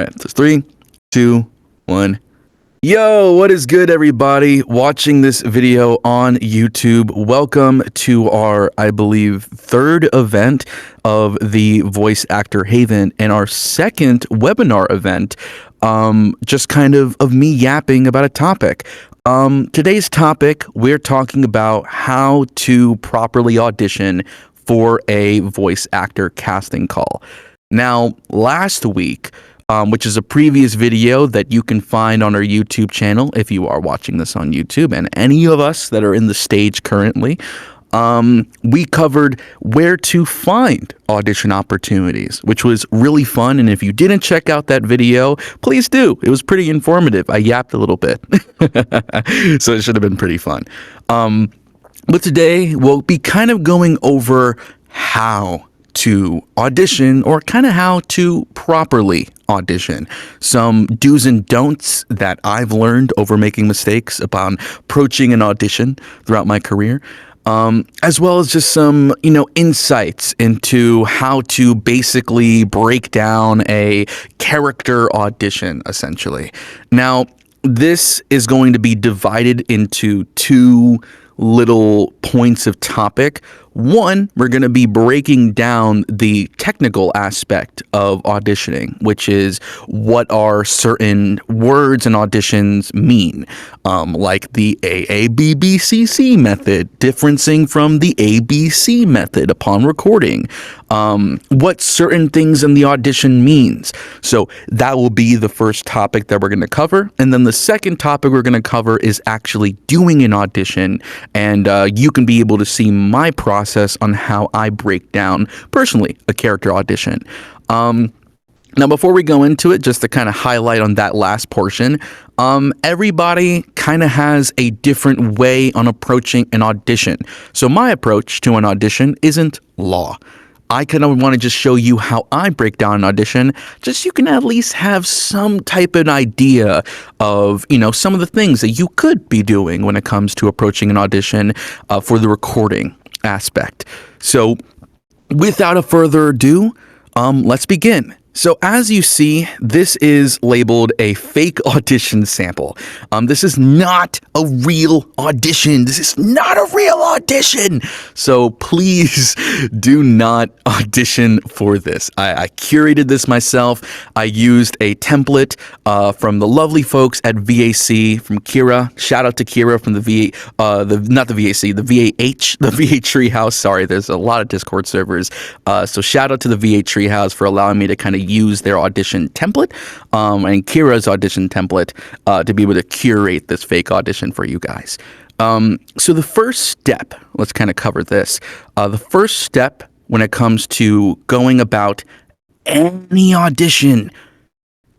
right, so 3, 2, 1. Yo, what is good, everybody watching this video on YouTube? Welcome to our, I believe, third event of the Voice Actor Haven and our second webinar event, just kind of me yapping about a topic. Today's topic, we're talking about how to properly audition for a voice actor casting call. Now, last week, which is a previous video that you can find on our YouTube channel if you are watching this on YouTube, and any of us that are in the stage currently, we covered where to find audition opportunities, which was really fun. And if you didn't check out that video, please do. It was pretty informative. I yapped a little bit, so it should have been pretty fun. But today we'll be kind of going over how to audition, or kind of how to properly audition. Some do's and don'ts that I've learned over making mistakes about approaching an audition throughout my career, as well as just some, insights into how to basically break down a character audition, essentially. Now, this is going to be divided into two little points of topic. One, we're going to be breaking down the technical aspect of auditioning, which is what are certain words and auditions mean, like the AABBCC method, differencing from the ABC method upon recording, what certain things in the audition means. So that will be the first topic that we're going to cover. And then the second topic we're going to cover is actually doing an audition, and you can be able to see my process on how I break down, personally, a character audition. Now, before we go into it, just to kind of highlight on that last portion, everybody kind of has a different way on approaching an audition. So my approach to an audition isn't law. I kind of want to just show you how I break down an audition, just so you can at least have some type of idea of, some of the things that you could be doing when it comes to approaching an audition for the recording aspect. So without a further ado, let's begin. So as you see, this is labeled a fake audition sample. This is not a real audition. This is not a real audition. So please do not audition for this. I curated this myself. I used a template from the lovely folks at VAC, from Kira. Shout out to Kira from the not the VAC, the VAH, the VA Treehouse. Sorry, there's a lot of Discord servers. So shout out to the VA Treehouse for allowing me to kind of use their audition template and Kira's audition template to be able to curate this fake audition for you guys. So the first step, let's kind of cover this. The first step when it comes to going about any audition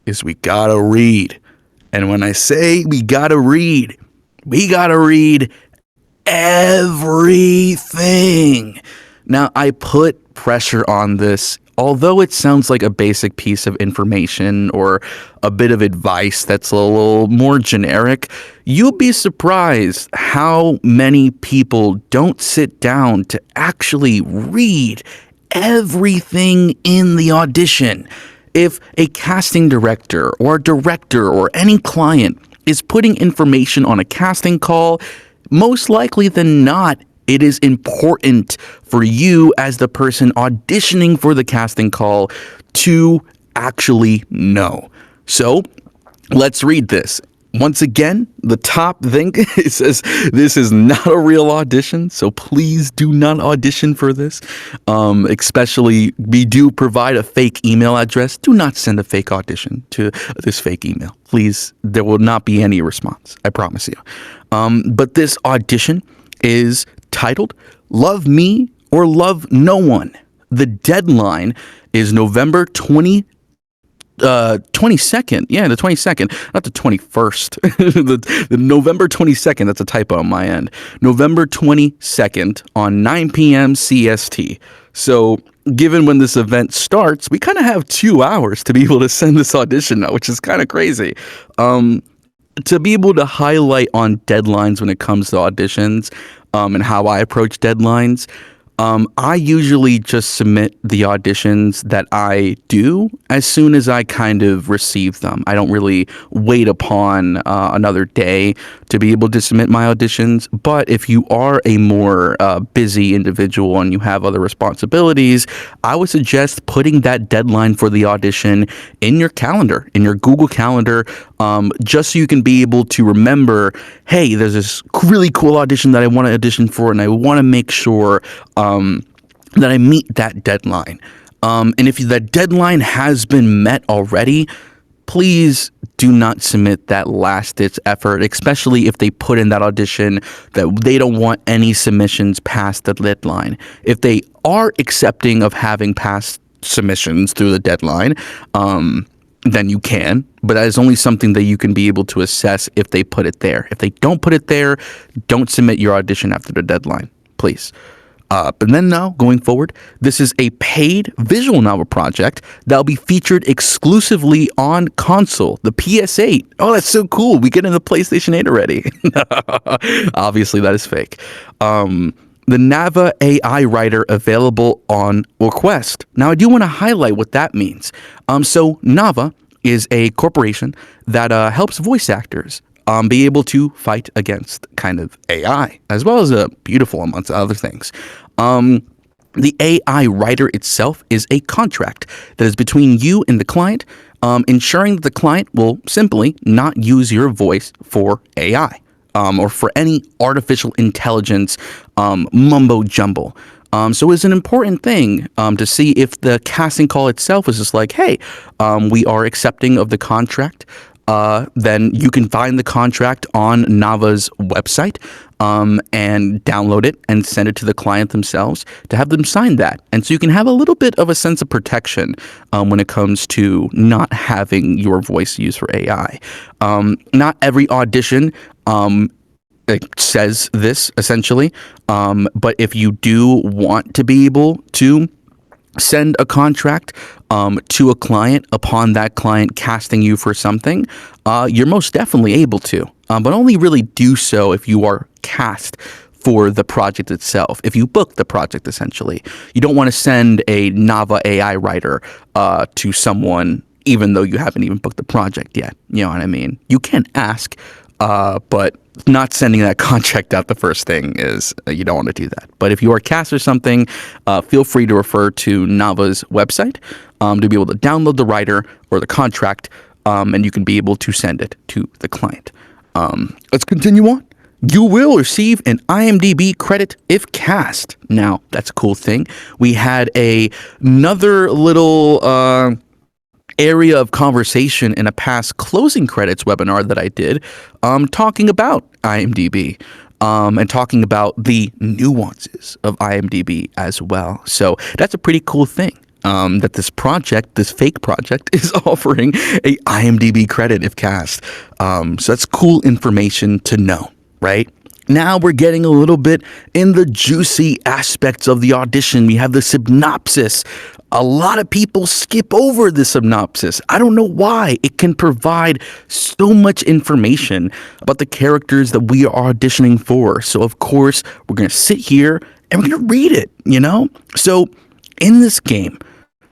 is we gotta read. And when I say we gotta read everything. Now, I put pressure on this. Although it sounds like a basic piece of information or a bit of advice that's a little more generic, you'll be surprised how many people don't sit down to actually read everything in the audition. If a casting director or any client is putting information on a casting call, most likely than not, it is important for you as the person auditioning for the casting call to actually know. So let's read this. Once again, the top thing, it says this is not a real audition, so please do not audition for this. Especially, we do provide a fake email address. Do not send a fake audition to this fake email. Please, there will not be any response. I promise you. But this audition is titled Love Me or Love No One. The deadline is November 22nd. Yeah, the 22nd, not the 21st. the November 22nd, that's a typo on my end. November 22nd on 9 p.m. CST. So given when this event starts, we kind of have 2 hours to be able to send this audition out, which is kind of crazy. To be able to highlight on deadlines when it comes to auditions, and how I approach deadlines, I usually just submit the auditions that I do as soon as I kind of receive them. I don't really wait upon another day to be able to submit my auditions. But if you are a more busy individual and you have other responsibilities, I would suggest putting that deadline for the audition in your calendar, in your Google Calendar, just so you can be able to remember, hey, there's this really cool audition that I want to audition for, and I want to make sure that I meet that deadline. And if that deadline has been met already, please do not submit that last-ditch effort, especially if they put in that audition that they don't want any submissions past the deadline. If they are accepting of having past submissions through the deadline, then you can, but that is only something that you can be able to assess if they put it there. If they don't put it there, don't submit your audition after the deadline, please. But then now, going forward, this is a paid visual novel project that will be featured exclusively on console, the PS8. Oh, that's so cool. We get in the PlayStation 8 already. Obviously, that is fake. The Nava AI writer available on request. Now, I do want to highlight what that means. So Nava is a corporation that helps voice actors be able to fight against kind of AI, as well as a beautiful amongst other things. The AI writer itself is a contract that is between you and the client, ensuring that the client will simply not use your voice for AI. Or for any artificial intelligence mumbo jumbo. So it's an important thing to see if the casting call itself is just like, hey, we are accepting of the contract. Then you can find the contract on Nava's website and download it and send it to the client themselves to have them sign that. And so you can have a little bit of a sense of protection when it comes to not having your voice used for AI. Not every audition it says this essentially, but if you do want to be able to send a contract to a client upon that client casting you for something, you're most definitely able to, but only really do so if you are cast for the project itself. If you book the project, essentially, you don't want to send a Nava AI writer to someone even though you haven't even booked the project yet. You know what I mean? You can ask, but not sending that contract out the first thing is you don't want to do that. But if you are cast or something, feel free to refer to Nava's website to be able to download the writer or the contract, and you can be able to send it to the client. Let's continue on. You will receive an IMDb credit if cast. Now, that's a cool thing. We had another little area of conversation in a past closing credits webinar that I did, talking about IMDb and talking about the nuances of IMDb as well. So that's a pretty cool thing. That this project, this fake project, is offering a IMDb credit if cast. So that's cool information to know, right? Now we're getting a little bit in the juicy aspects of the audition. We have the synopsis. A lot of people skip over the synopsis. I don't know why. It can provide so much information about the characters that we are auditioning for. So, of course, we're going to sit here and we're going to read it, you know? So, in this game,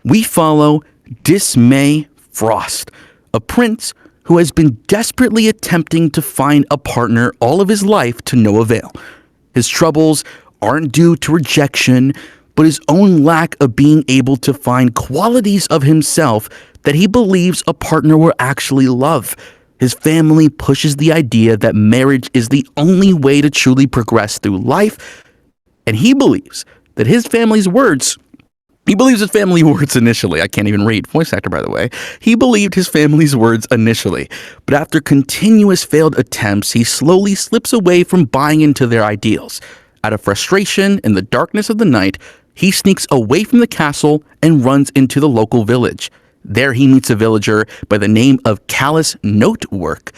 we follow Dismay Frost, a prince who has been desperately attempting to find a partner all of his life to no avail. His troubles aren't due to rejection, but his own lack of being able to find qualities of himself that he believes a partner will actually love. His family pushes the idea that marriage is the only way to truly progress through life, and he believes his family words initially. I can't even read. Voice actor, by the way. He believed his family's words initially, but after continuous failed attempts, he slowly slips away from buying into their ideals. Out of frustration, in the darkness of the night, he sneaks away from the castle and runs into the local village. There he meets a villager by the name of Callous Notework,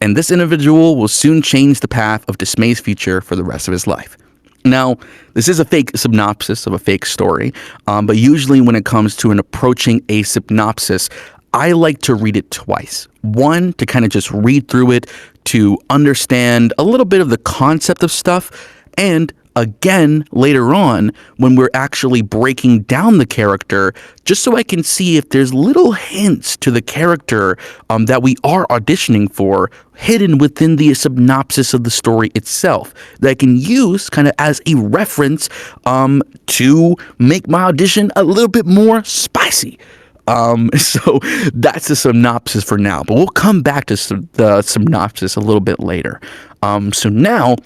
and this individual will soon change the path of Dismay's future for the rest of his life. Now, this is a fake synopsis of a fake story, but usually when it comes to approaching a synopsis, I like to read it twice. One, to kind of just read through it, to understand a little bit of the concept of stuff, and again later on when we're actually breaking down the character, just so I can see if there's little hints to the character that we are auditioning for hidden within the synopsis of the story itself that I can use kind of as a reference to make my audition a little bit more spicy. So that's the synopsis for now, but we'll come back to the synopsis a little bit later. So now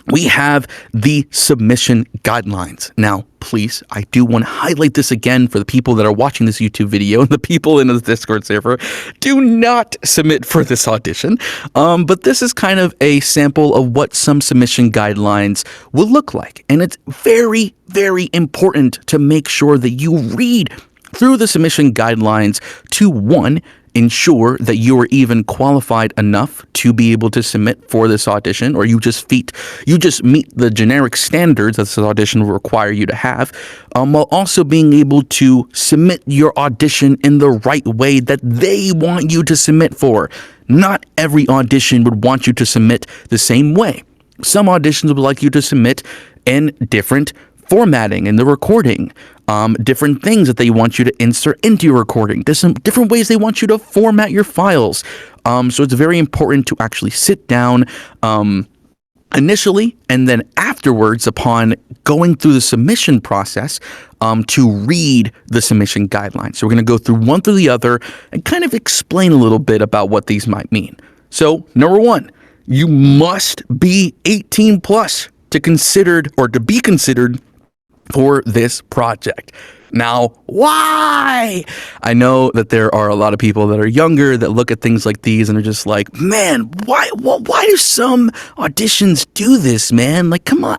we have the submission guidelines. Now, please, I do want to highlight this again for the people that are watching this YouTube video and the people in the Discord server. Do not submit for this audition. But this is kind of a sample of what some submission guidelines will look like. And it's very, very important to make sure that you read through the submission guidelines to, one, ensure that you are even qualified enough to be able to submit for this audition, or you just meet the generic standards that this audition will require you to have, while also being able to submit your audition in the right way that they want you to submit for. Not every audition would want you to submit the same way. Some auditions would like you to submit in different formatting in the recording, different things that they want you to insert into your recording. There's some different ways they want you to format your files. So it's very important to actually sit down initially and then afterwards upon going through the submission process to read the submission guidelines. So we're going to go through one through the other and kind of explain a little bit about what these might mean. So number one, you must be 18 plus to be considered for this project. Now, why? I know that there are a lot of people that are younger that look at things like these and are just like, man, why do some auditions do this, man? Like, come on,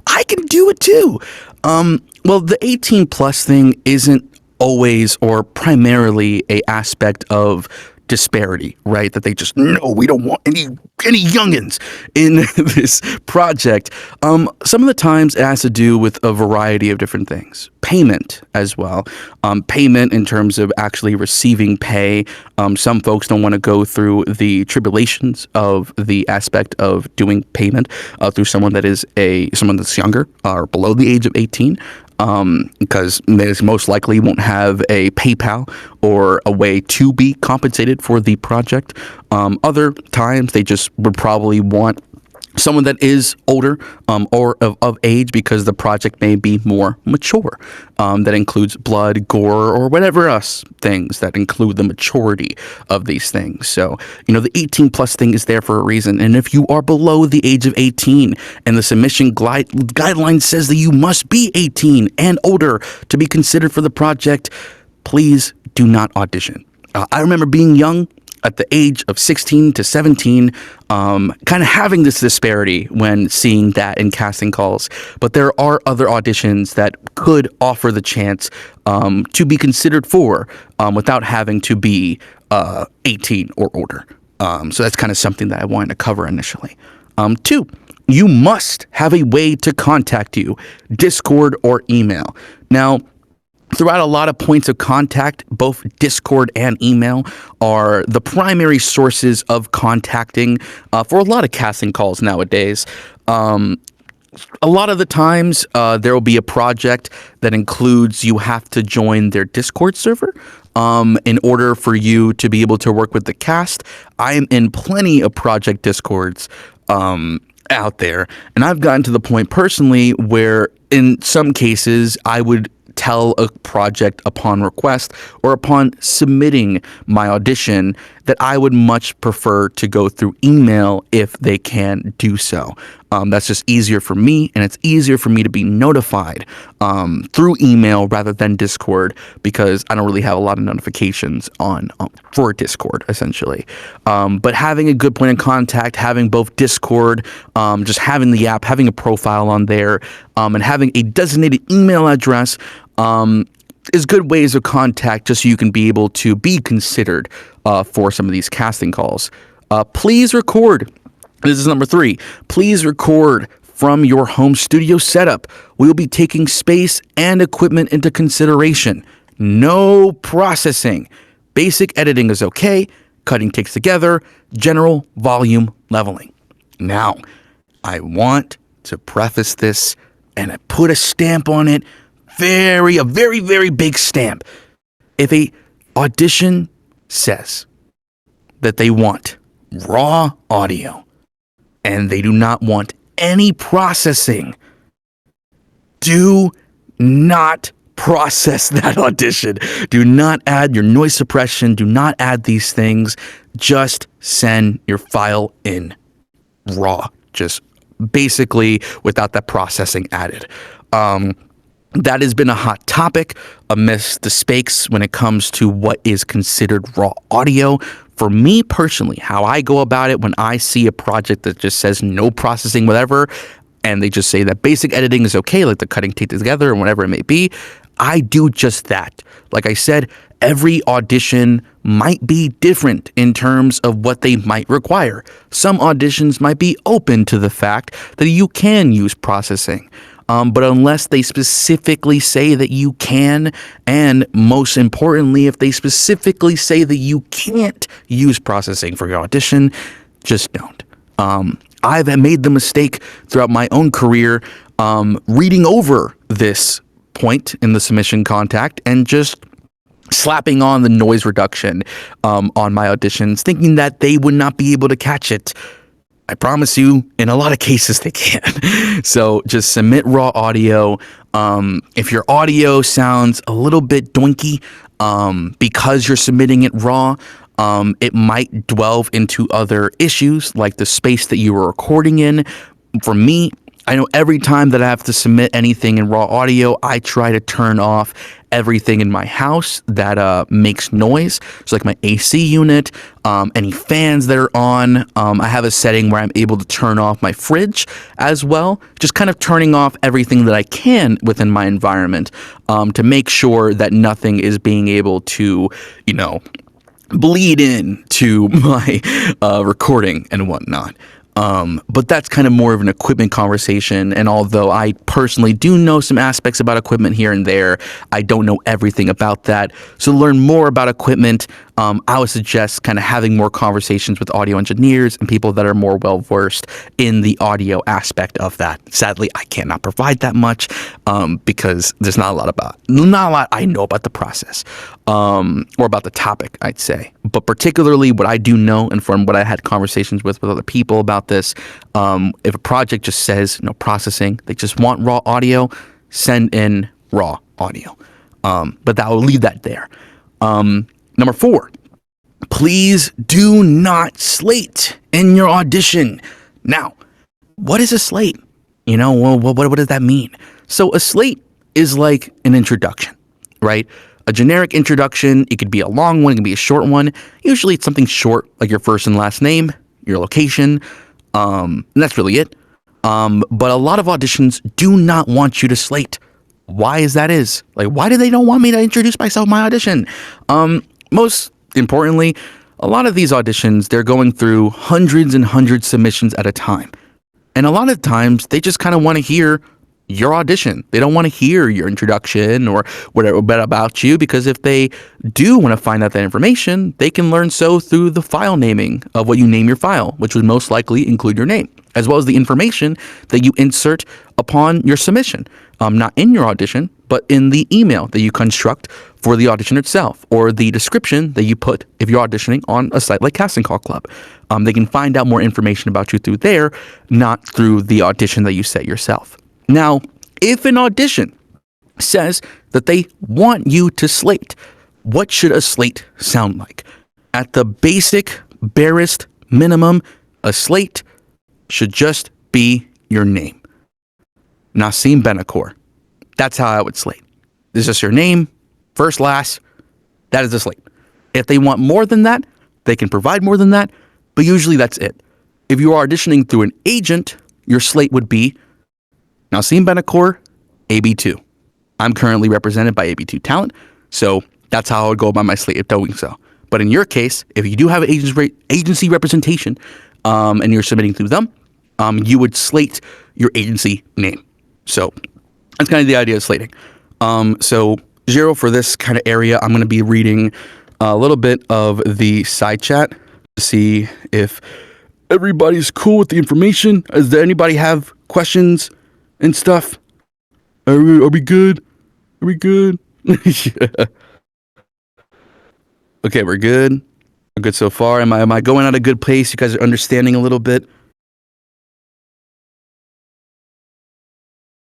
I can do it too. Well, the 18 plus thing isn't always or primarily a aspect of disparity, right? That they just, no, we don't want any youngins in this project. Some of the times it has to do with a variety of different things. Payment as well. Payment in terms of actually receiving pay. Some folks don't want to go through the tribulations of the aspect of doing payment through someone that's younger or below the age of 18. Because they most likely won't have a PayPal or a way to be compensated for the project. Other times they just would probably want someone that is older or of age because the project may be more mature. That includes blood, gore, or whatever else things that include the maturity of these things. So, the 18 plus thing is there for a reason. And if you are below the age of 18 and the submission guideline says that you must be 18 and older to be considered for the project, please do not audition. I remember being young at the age of 16 to 17, kind of having this disparity when seeing that in casting calls. But there are other auditions that could offer the chance to be considered for without having to be 18 or older. So that's kind of something that I wanted to cover initially. Two, you must have a way to contact you, Discord or email. Now, throughout a lot of points of contact, both Discord and email are the primary sources of contacting for a lot of casting calls nowadays. A lot of the times, there will be a project that includes you have to join their Discord server in order for you to be able to work with the cast. I am in plenty of project Discords out there, and I've gotten to the point personally where in some cases I would tell a project upon request or upon submitting my audition that I would much prefer to go through email if they can do so. That's just easier for me, and it's easier for me to be notified through email rather than Discord because I don't really have a lot of notifications on for Discord, essentially. But having a good point of contact, having both Discord, just having the app, having a profile on there, and having a designated email address is good ways of contact just so you can be able to be considered for some of these casting calls. Please record. This is number 3. Please record from your home studio setup. We will be taking space and equipment into consideration. No processing. Basic editing is okay. Cutting takes together. General volume leveling. Now, I want to preface this and I put a stamp on it, a very, very big stamp. If a audition says that they want raw audio and they do not want any processing, do not process that audition. Do not add your noise suppression. Do not add these things. Just send your file in raw, just basically without that processing added. That has been a hot topic amidst the space when it comes to what is considered raw audio. For me personally, how I go about it when I see a project that just says no processing, whatever, and they just say that basic editing is okay, like the cutting tape together or whatever it may be, I do just that. Like I said, every audition might be different in terms of what they might require. Some auditions might be open to the fact that you can use processing. But unless they specifically say that you can, and most importantly, if they specifically say that you can't use processing for your audition, just don't. I've made the mistake throughout my own career reading over this point in the submission contact and just slapping on the noise reduction on my auditions, thinking that they would not be able to catch it. I promise you, in a lot of cases, they can. So just submit raw audio. If your audio sounds a little bit doinky because you're submitting it raw, it might delve into other issues like the space that you were recording in. For me, I know every time that I have to submit anything in raw audio, I try to turn off everything in my house that makes noise. So like my AC unit, any fans that are on. I have a setting where I'm able to turn off my fridge as well. Just kind of turning off everything that I can within my environment to make sure that nothing is being able to, bleed in to my recording and whatnot. But that's kind of more of an equipment conversation. And although I personally do know some aspects about equipment here and there, I don't know everything about that. So to learn more about equipment, I would suggest kind of having more conversations with audio engineers and people that are more well-versed in the audio aspect of that. Sadly, I cannot provide that much because there's not a lot I know about the process or about the topic, I'd say. But particularly what I do know, and from what I had conversations with other people about this, if a project just says no processing, they just want raw audio, send in raw audio. But I will leave that there. Number 4, please do not slate in your audition. Now, what is a slate? What does that mean? So a slate is like an introduction, right? A generic introduction. It could be a long one. It can be a short one. Usually it's something short, like your first and last name, your location, and that's really it. But a lot of auditions do not want you to slate. Why is that? Why do they don't want me to introduce myself in my audition? Most importantly, a lot of these auditions, they're going through hundreds and hundreds of submissions at a time. And a lot of times, they just kind of want to hear your audition. They don't want to hear your introduction or whatever about you, because if they do want to find out that information, they can learn so through the file naming of what you name your file, which would most likely include your name, as well as the information that you insert upon your submission, not in your audition, but in the email that you construct for the audition itself, or the description that you put if you're auditioning on a site like Casting Call Club. They can find out more information about you through there, not through the audition that you set yourself. Now, if an audition says that they want you to slate, what should a slate sound like? At the basic, barest minimum, a slate should just be your name. Nasim Benelkour. That's how I would slate. It's just your name, first, last. That is a slate. If they want more than that, they can provide more than that, but usually that's it. If you are auditioning through an agent, your slate would be Nasim Benelkour, AB2. I'm currently represented by AB2 Talent, so that's how I would go about my slate of doing so. But in your case, if you do have an agency representation and you're submitting through them, you would slate your agency name. So that's kind of the idea of slating. So Zero, for this kind of area, I'm going to be reading a little bit of the side chat to see if everybody's cool with the information. Does anybody have questions and stuff? Are we good? Are we good? Yeah. Okay, we're good. We're good so far. Am I going at a good pace? You guys are understanding a little bit?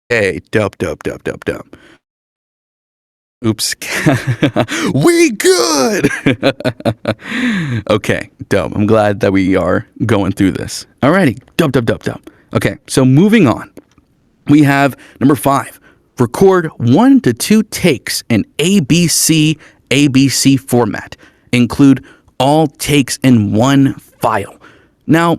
Hey, dope, dope, dope, dope, dope. Oops. We good. Okay, dope. I'm glad that we are going through this. Alrighty, dope, dope, dope, dope. Okay, so moving on. We have number 5. Record 1 to 2 takes in ABC format. Include all takes in one file. Now,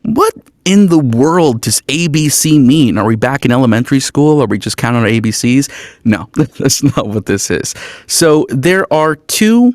what in the world does ABC mean? Are we back in elementary school? Are we just counting our ABCs? No, that's not what this is. So there are 2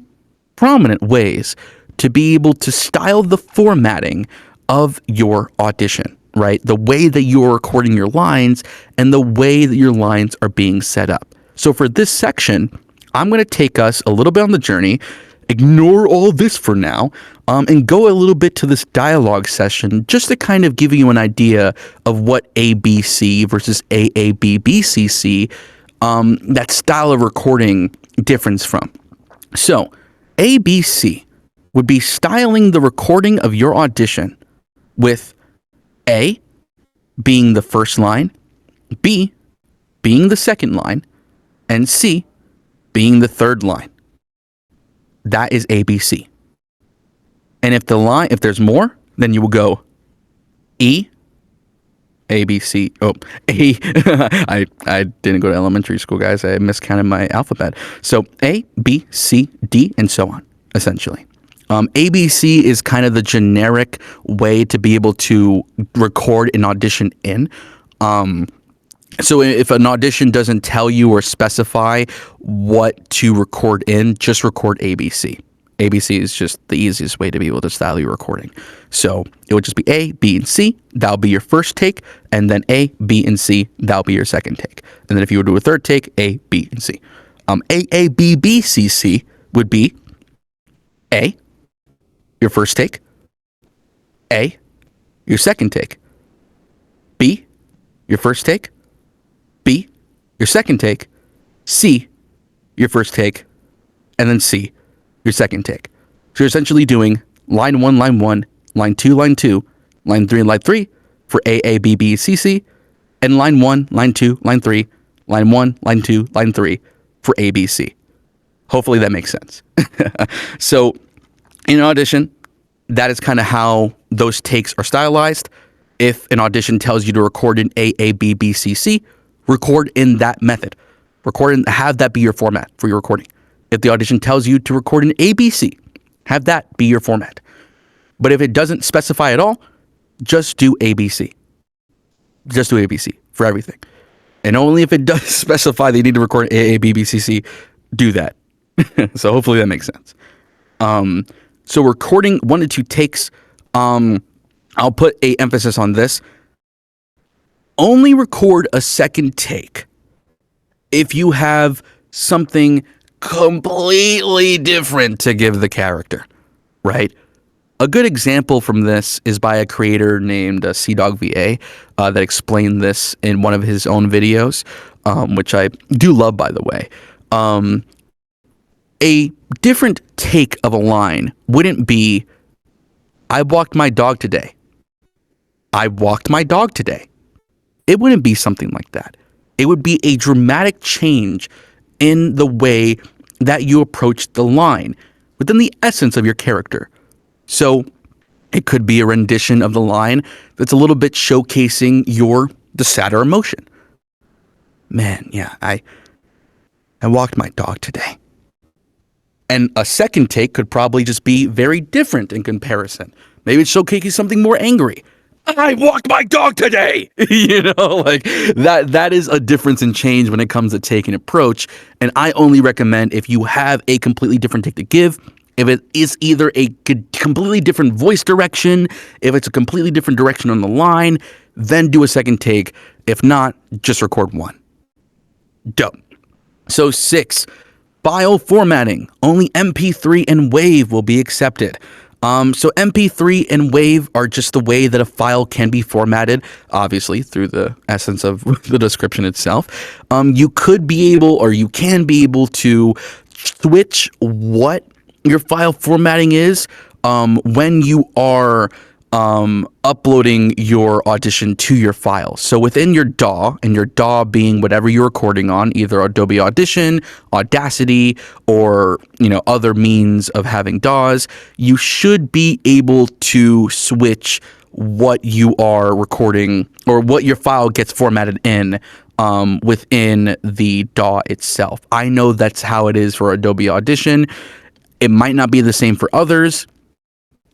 prominent ways to be able to style the formatting of your audition, right? The way that you're recording your lines and the way that your lines are being set up. So for this section, I'm going to take us a little bit on the journey, ignore all this for now, and go a little bit to this dialogue session just to kind of give you an idea of what ABC versus AABBCC, that style of recording differs from. So, ABC would be styling the recording of your audition with A, being the first line, B, being the second line, and C, being the third line. That is ABC. And if there's more, then you will go E, ABC. Oh, A. I didn't go to elementary school, guys. I miscounted my alphabet. So A, B, C, D, and so on, essentially. ABC is kind of the generic way to be able to record an audition in. So if an audition doesn't tell you or specify what to record in, just record ABC. ABC is just the easiest way to be able to style your recording. So it would just be A, B, and C. That'll be your first take. And then A, B, and C. That'll be your second take. And then if you were to do a third take, A, B, and C. AABBCC would be A, your first take. A, your second take. B, your first take. B, your second take. C, your first take. And then C, your second take. So you're essentially doing line 1, line 1, line 2, line 2, line 3, and line 3 for AABBCC, and line 1, line 2, line 3, line 1, line 2, line 3 for ABC. Hopefully that makes sense. So in an audition, that is kind of how those takes are stylized. If an audition tells you to record in AABBCC, record in that method. Record and have that be your format for your recording. If the audition tells you to record in ABC, have that be your format. But if it doesn't specify at all, just do ABC. Just do ABC for everything. And only if it does specify that you need to record AABBCC, do that. So hopefully that makes sense. So recording 1 to 2 takes, I'll put a emphasis on this. Only record a second take if you have something completely different to give the character, right? A good example from this is by a creator named CDogVA that explained this in one of his own videos, which I do love, by the way. A different take of a line wouldn't be, I walked my dog today. I walked my dog today. It wouldn't be something like that. It would be a dramatic change in the way that you approach the line within the essence of your character. So it could be a rendition of the line that's a little bit showcasing the sadder emotion. Man, yeah, I walked my dog today. And a second take could probably just be very different in comparison. Maybe it's showcasing something more angry. I walked my dog today. Like that is a difference in change when it comes to take and approach. And I only recommend if you have a completely different take to give, if it is either a completely different voice direction, if it's a completely different direction on the line, then do a second take. If not, just record 1. Dope. So 6, file formatting. Only MP3 and WAV will be accepted. So MP3 and WAV are just the way that a file can be formatted, obviously through the essence of the description itself. You could be able, or you can be able to switch what your file formatting is when you are uploading your audition to your file. So within your DAW, and your DAW being whatever you're recording on, either Adobe Audition, Audacity, or other means of having DAWs, you should be able to switch what you are recording or what your file gets formatted in within the DAW itself. I know that's how it is for Adobe Audition. It might not be the same for others.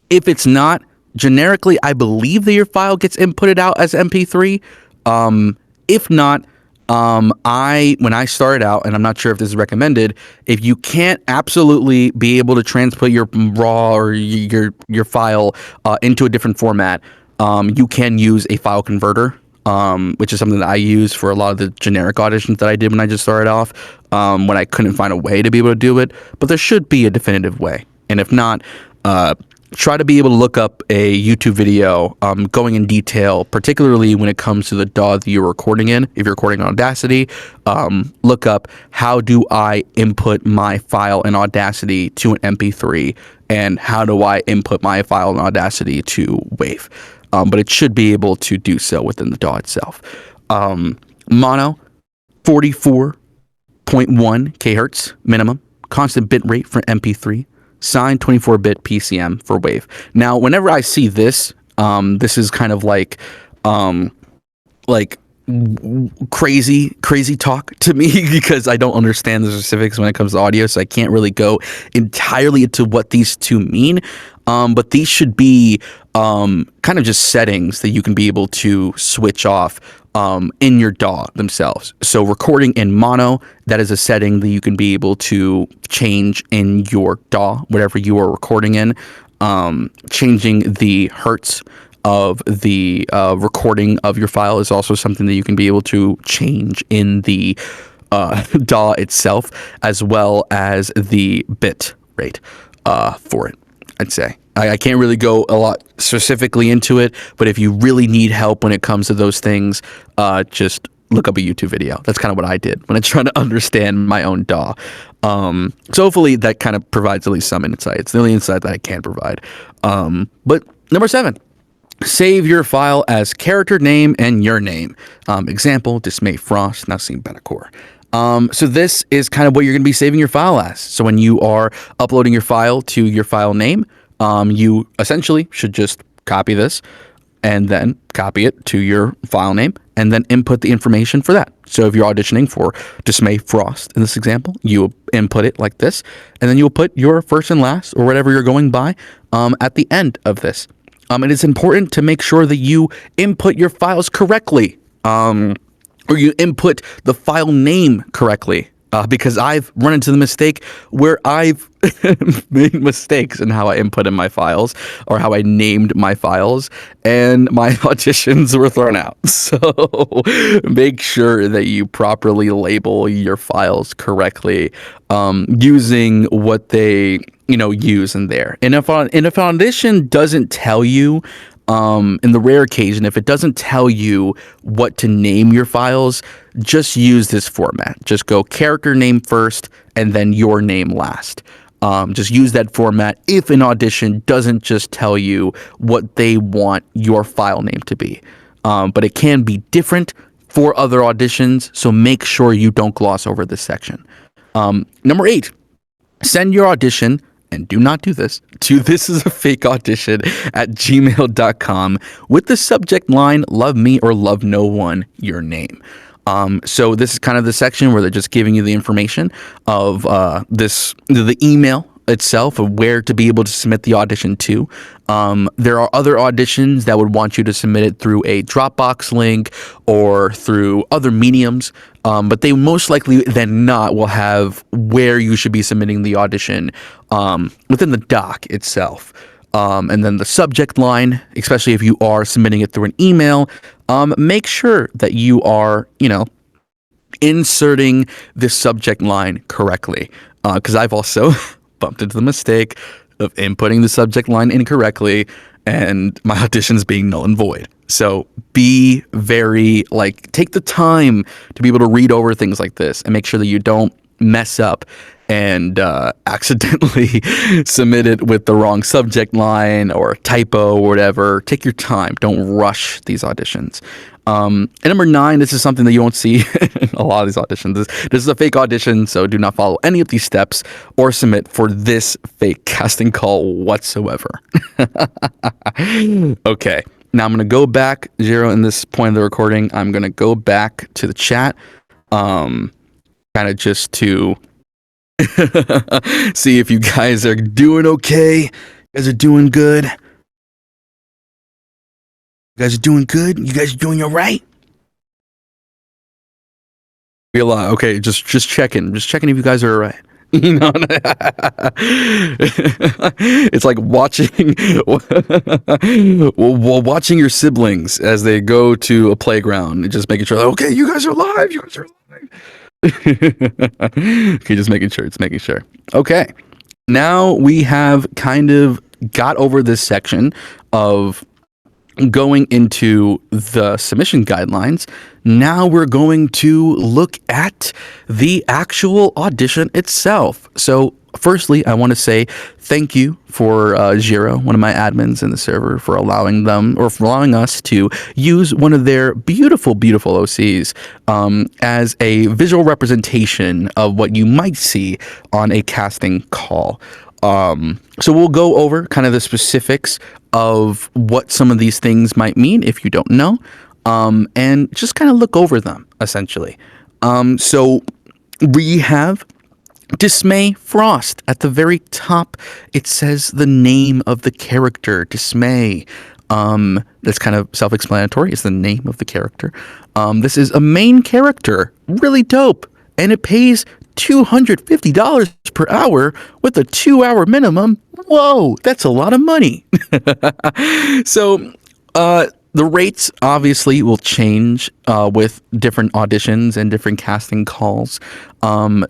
If it's not, generically, I believe that your file gets inputted out as MP3. If not, when I started out, and I'm not sure if this is recommended, if you can't absolutely be able to transport your RAW or your file into a different format, you can use a file converter, which is something that I use for a lot of the generic auditions that I did when I just started off, when I couldn't find a way to be able to do it. But there should be a definitive way. And if not, try to be able to look up a YouTube video going in detail, particularly when it comes to the DAW that you're recording in. If you're recording on Audacity, look up how do I input my file in Audacity to an MP3, and how do I input my file in Audacity to WAV. But it should be able to do so within the DAW itself. Mono, 44.1 kHz minimum, constant bit rate for MP3. Signed 24-bit PCM for WAV. Now, whenever I see this, this is kind of like crazy talk to me because I don't understand the specifics when it comes to audio, so I can't really go entirely into what these two mean. But these should be kind of just settings that you can be able to switch off in your DAW themselves. So recording in mono, that is a setting that you can be able to change in your DAW, whatever you are recording in. Changing the hertz of the recording of your file is also something that you can be able to change in the DAW itself, as well as the bit rate for it, I'd say. I can't really go a lot specifically into it, but if you really need help when it comes to those things, just look up a YouTube video. That's kind of what I did when I'm trying to understand my own DAW. So hopefully that kind of provides at least some insight. It's the only insight that I can provide. But number 7, save your file as character name and your name. Example, Dismay Frost, Nasim, Benelkour. So this is kind of what you're going to be saving your file as. So when you are uploading your file to your file name, you essentially should just copy this and then copy it to your file name and then input the information for that. So if you're auditioning for Dismay Frost in this example, you will input it like this, and then you'll put your first and last or whatever you're going by at the end of this. It is important to make sure that you input your files correctly, or you input the file name correctly. Because I've run into the mistake where I've made mistakes in how I inputted my files or how I named my files, and my auditions were thrown out. So make sure that you properly label your files correctly, using what they use in there. And if an audition doesn't tell you, in the rare occasion, if it doesn't tell you what to name your files, just use this format. Just go character name first and then your name last. Just use that format if an audition doesn't just tell you what they want your file name to be. But it can be different for other auditions, so make sure you don't gloss over this section. Number 8, send your audition, and do not do this, to thisisafake@gmail.com with the subject line, love me or love no one, your name. So this is kind of the section where they're just giving you the information of the email itself of where to be able to submit the audition to. There are other auditions that would want you to submit it through a Dropbox link or through other mediums, but they most likely than not will have where you should be submitting the audition within the doc itself. And then the subject line, especially if you are submitting it through an email, make sure that you are, inserting the subject line correctly. Because I've also bumped into the mistake of inputting the subject line incorrectly and my auditions being null and void. So be very, like, take the time to be able to read over things like this and make sure that you don't mess up and accidentally submit it with the wrong subject line or typo or whatever. Take your time. Don't rush these auditions. And number 9, this is something that you won't see in a lot of these auditions. This is a fake audition, so do not follow any of these steps or submit for this fake casting call whatsoever. Okay, now I'm going to go back, Zero, in this point of the recording. I'm going to go back to the chat, kind of just to see if you guys are doing okay. You guys are doing good. You guys are doing good. You guys are doing all right. Okay, just checking. Just checking if you guys are all right. You know, it's like watching your siblings as they go to a playground and just making sure, okay, you guys are alive. You guys are alive. Okay, just making sure. Okay, now we have kind of got over this section of going into the submission guidelines. Now we're going to look at the actual audition itself. So firstly, I want to say thank you for Jiro, one of my admins in the server, for allowing us to use one of their beautiful OCs as a visual representation of what you might see on a casting call. So we'll go over kind of the specifics of what some of these things might mean if you don't know, and just kind of look over them, essentially. So we have Dismay Frost. At the very top, it says the name of the character, Dismay. That's kind of self-explanatory. It's the name of the character. This is a main character. Really dope. And it pays $250 per hour with a 2-hour minimum. Whoa, that's a lot of money. So, the rates obviously will change with different auditions and different casting calls.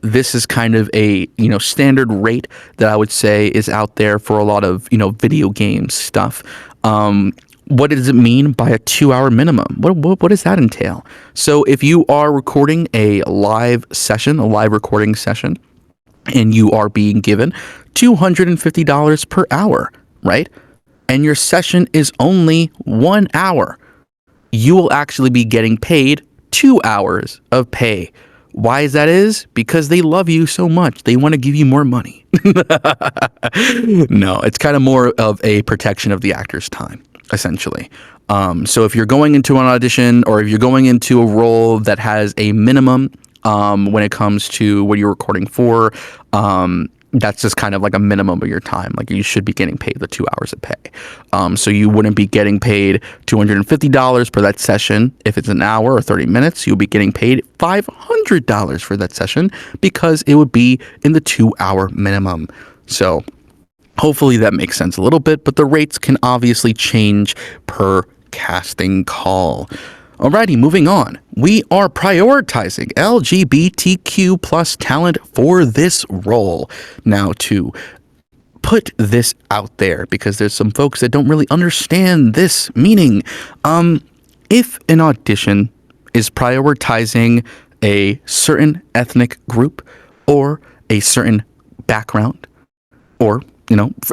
This is kind of a standard rate that I would say is out there for a lot of video game stuff. What does it mean by a 2-hour minimum? What does that entail? So if you are recording a live recording session, and you are being given $250 per hour, right? And your session is only 1 hour, you will actually be getting paid 2 hours of pay. Why is that? Because they love you so much. They want to give you more money. No, it's kind of more of a protection of the actor's time, essentially. So if you're going into an audition or if you're going into a role that has a minimum when it comes to what you're recording for, that's just kind of like a minimum of your time. Like you should be getting paid the 2 hours of pay. So you wouldn't be getting paid $250 per that session. If it's an hour or 30 minutes, you'll be getting paid $500 for that session because it would be in the 2-hour minimum. So hopefully that makes sense a little bit, but the rates can obviously change per casting call. Alrighty, moving on. We are prioritizing LGBTQ plus talent for this role. Now, to put this out there, because there's some folks that don't really understand this meaning. If an audition is prioritizing a certain ethnic group or a certain background, or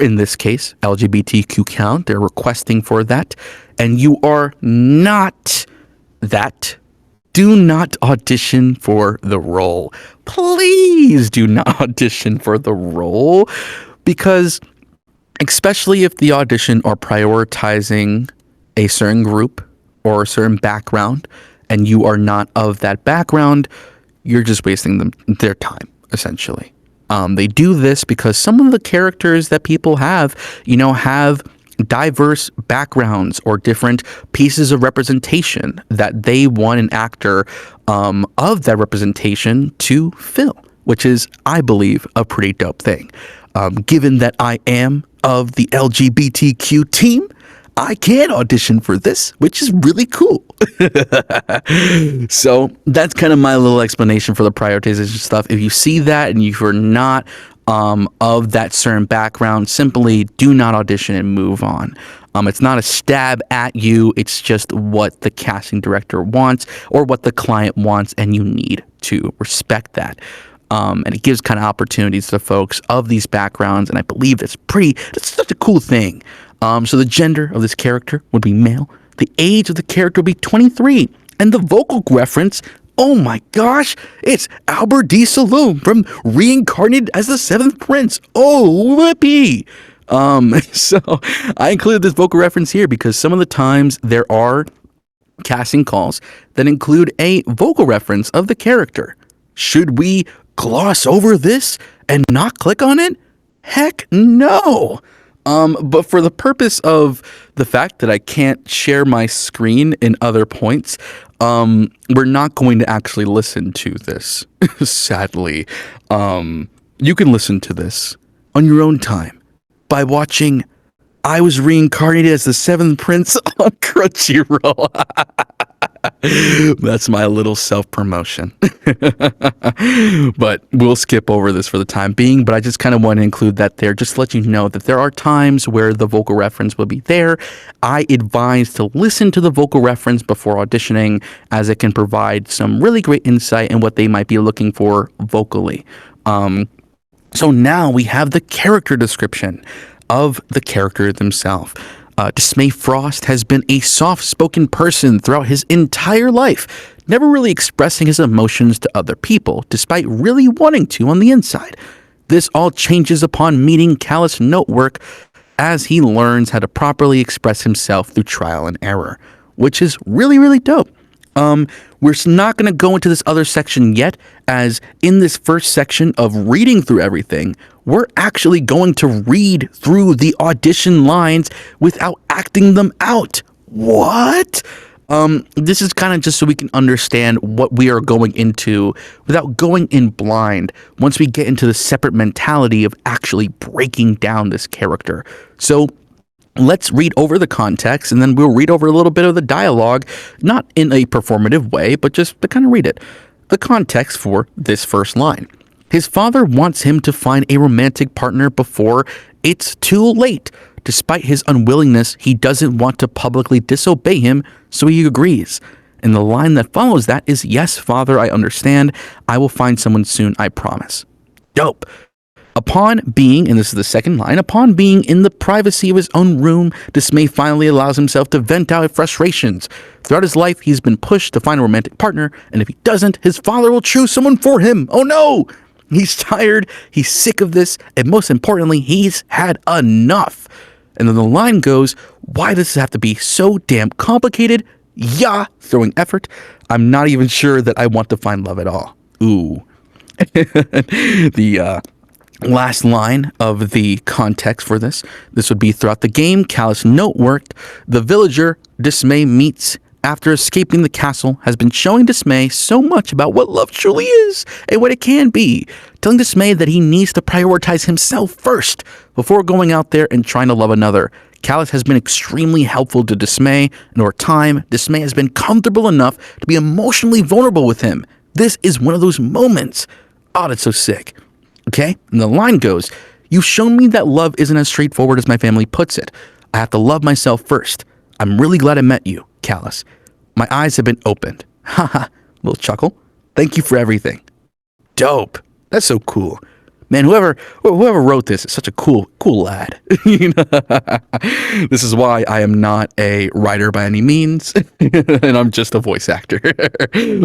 in this case, LGBTQ count, they're requesting for that, and you are not that, do not audition for the role. Please do not audition for the role, because especially if the audition are prioritizing a certain group or a certain background and you are not of that background, you're just wasting their time, essentially. They do this because some of the characters that people have diverse backgrounds or different pieces of representation that they want an actor of that representation to fill, which is, I believe, a pretty dope thing. Given that I am of the LGBTQ team, I can audition for this, which is really cool. So that's kind of my little explanation for the prioritization stuff. If you see that and you're not of that certain background, simply do not audition and move on. It's not a stab at you. It's just what the casting director wants or what the client wants, and you need to respect that. And it gives kind of opportunities to folks of these backgrounds, and I believe that's such a cool thing. So the gender of this character would be male. The age of the character would be 23. And the vocal reference, oh my gosh, it's Albert D. Saloon from Reincarnated as the Seventh Prince. Oh, whippy. So I included this vocal reference here because some of the times there are casting calls that include a vocal reference of the character. Should we gloss over this and not click on it? Heck no. But for the purpose of the fact that I can't share my screen in other points, we're not going to actually listen to this, sadly. You can listen to this on your own time by watching I Was Reincarnated as the Seventh Prince on Crunchyroll. That's my little self-promotion. But we'll skip over this for the time being, but I just kind of want to include that there just to let you know that there are times where the vocal reference will be there. I advise to listen to the vocal reference before auditioning, as it can provide some really great insight in what they might be looking for vocally. So now we have the character description of the character themselves. Dismay Frost has been a soft-spoken person throughout his entire life, never really expressing his emotions to other people, despite really wanting to on the inside. This all changes upon meeting Callous Notework as he learns how to properly express himself through trial and error, which is really, really dope. We're not going to go into this other section yet, as in this first section of reading through everything, we're actually going to read through the audition lines without acting them out. What? This is kind of just so we can understand what we are going into without going in blind once we get into the separate mentality of actually breaking down this character. So let's read over the context, and then we'll read over a little bit of the dialogue, not in a performative way, but just to kind of read it. The context for this first line. His father wants him to find a romantic partner before it's too late. Despite his unwillingness, he doesn't want to publicly disobey him, so he agrees. And the line that follows that is, "Yes, father, I understand. I will find someone soon, I promise." Dope. Upon being, and this is the second line, upon being in the privacy of his own room, Dismay finally allows himself to vent out his frustrations. Throughout his life, he's been pushed to find a romantic partner, and if he doesn't, his father will choose someone for him. Oh no! He's tired, he's sick of this, and most importantly, he's had enough. And then the line goes, "Why does this have to be so damn complicated? Yeah, throwing effort. I'm not even sure that I want to find love at all." Ooh. The last line of the context for this would be, throughout the game, Callous Notework, the villager Dismay meets after escaping the castle, has been showing Dismay so much about what love truly is and what it can be, telling Dismay that he needs to prioritize himself first before going out there and trying to love another. Callous has been extremely helpful to Dismay, and over time, Dismay has been comfortable enough to be emotionally vulnerable with him. This is one of those moments. Oh, that's so sick. Okay? And the line goes, "You've shown me that love isn't as straightforward as my family puts it. I have to love myself first. I'm really glad I met you, Callous. My eyes have been opened." Haha, little chuckle. "Thank you for everything." Dope. That's so cool. Man, whoever wrote this is such a cool lad. You know? This is why I am not a writer by any means, and I'm just a voice actor.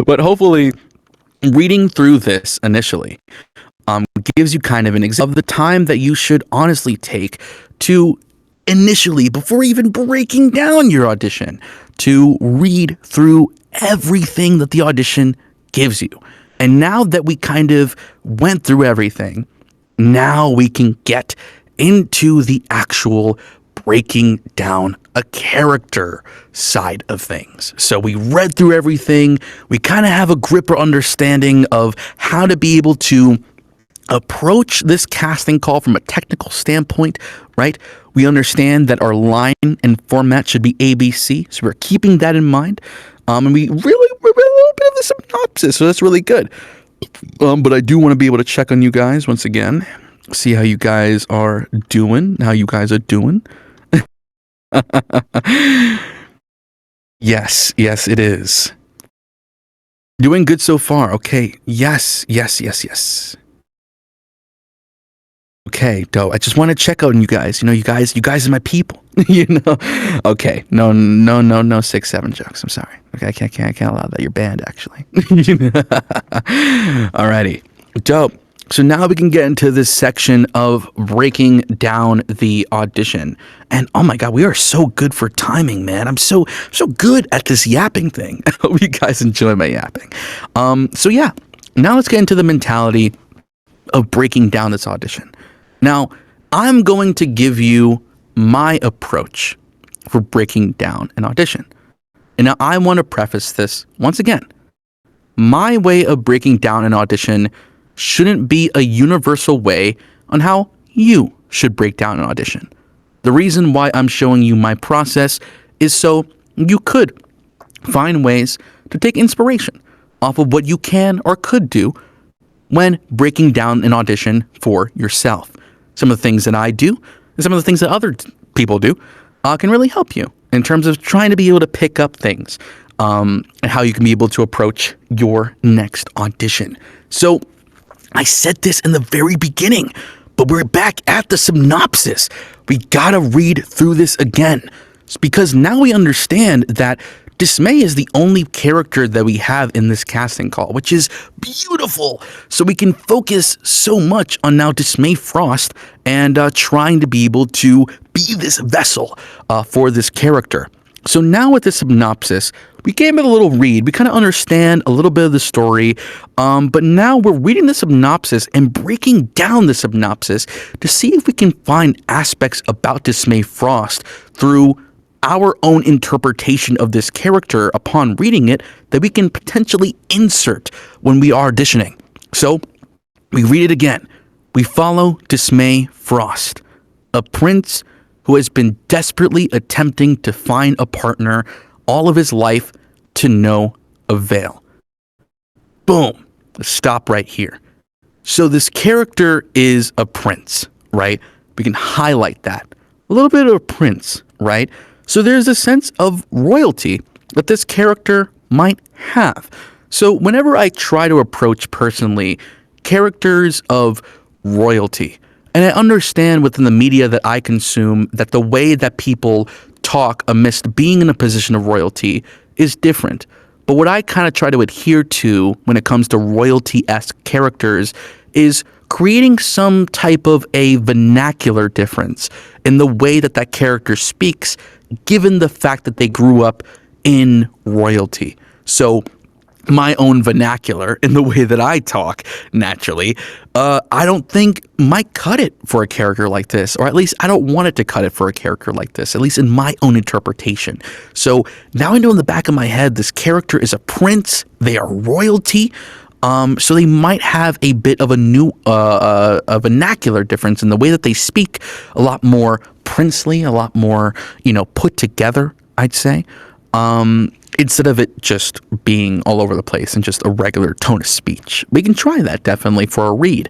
But hopefully, reading through this initially gives you kind of an example of the time that you should honestly take to initially, before even breaking down your audition, to read through everything that the audition gives you. And now that we kind of went through everything, now we can get into the actual breaking down a character side of things. So we read through everything. We kind of have a grip or understanding of how to be able to approach this casting call from a technical standpoint, right? We understand that our line and format should be ABC, so we're keeping that in mind. And we read a little bit of the synopsis, so that's really good. But I do want to be able to check on you guys once again. see how you guys are doing. Yes, it is. Doing good so far. Okay. Yes. Okay, dope. I just want to check on you guys. You guys are my people. Okay. No 6-7 jokes. I'm sorry. Okay, I can't allow that. You're banned, actually. Alrighty. Dope. So now we can get into this section of breaking down the audition. And oh my god, we are so good for timing, man. I'm so good at this yapping thing. I hope you guys enjoy my yapping. So yeah, now let's get into the mentality of breaking down this audition. Now, I'm going to give you my approach for breaking down an audition. And now I want to preface this once again. My way of breaking down an audition shouldn't be a universal way on how you should break down an audition. The reason why I'm showing you my process is so you could find ways to take inspiration off of what you can or could do when breaking down an audition for yourself. Some of the things that I do and some of the things that other people do can really help you in terms of trying to be able to pick up things and how you can be able to approach your next audition. So I said this in the very beginning, but we're back at the synopsis. We gotta read through this again because now we understand that Dismay is the only character that we have in this casting call, which is beautiful. So we can focus so much on now Dismay Frost and trying to be able to be this vessel for this character. So now with the synopsis, we gave it a little read. We kind of understand a little bit of the story, but now we're reading the synopsis and breaking down the synopsis to see if we can find aspects about Dismay Frost through our own interpretation of this character upon reading it that we can potentially insert when we are auditioning. So we read it again. We follow Dismay Frost, a prince who has been desperately attempting to find a partner all of his life to no avail. Boom. Let's stop right here. So this character is a prince, right? We can highlight that. A little bit of a prince, right? So there's a sense of royalty that this character might have. So whenever I try to approach personally characters of royalty, and I understand within the media that I consume that the way that people talk amidst being in a position of royalty is different. But what I kind of try to adhere to when it comes to royalty-esque characters is creating some type of a vernacular difference in the way that that character speaks, given the fact that they grew up in royalty. So my own vernacular in the way that I talk naturally, I don't think might cut it for a character like this, or at least I don't want it to cut it for a character like this, at least in my own interpretation. So now I know in the back of my head, this character is a prince, they are royalty, so they might have a bit of a new a vernacular difference in the way that they speak, a lot more princely, a lot more, put together, I'd say. Instead of it just being all over the place and just a regular tone of speech. We can try that definitely for a read.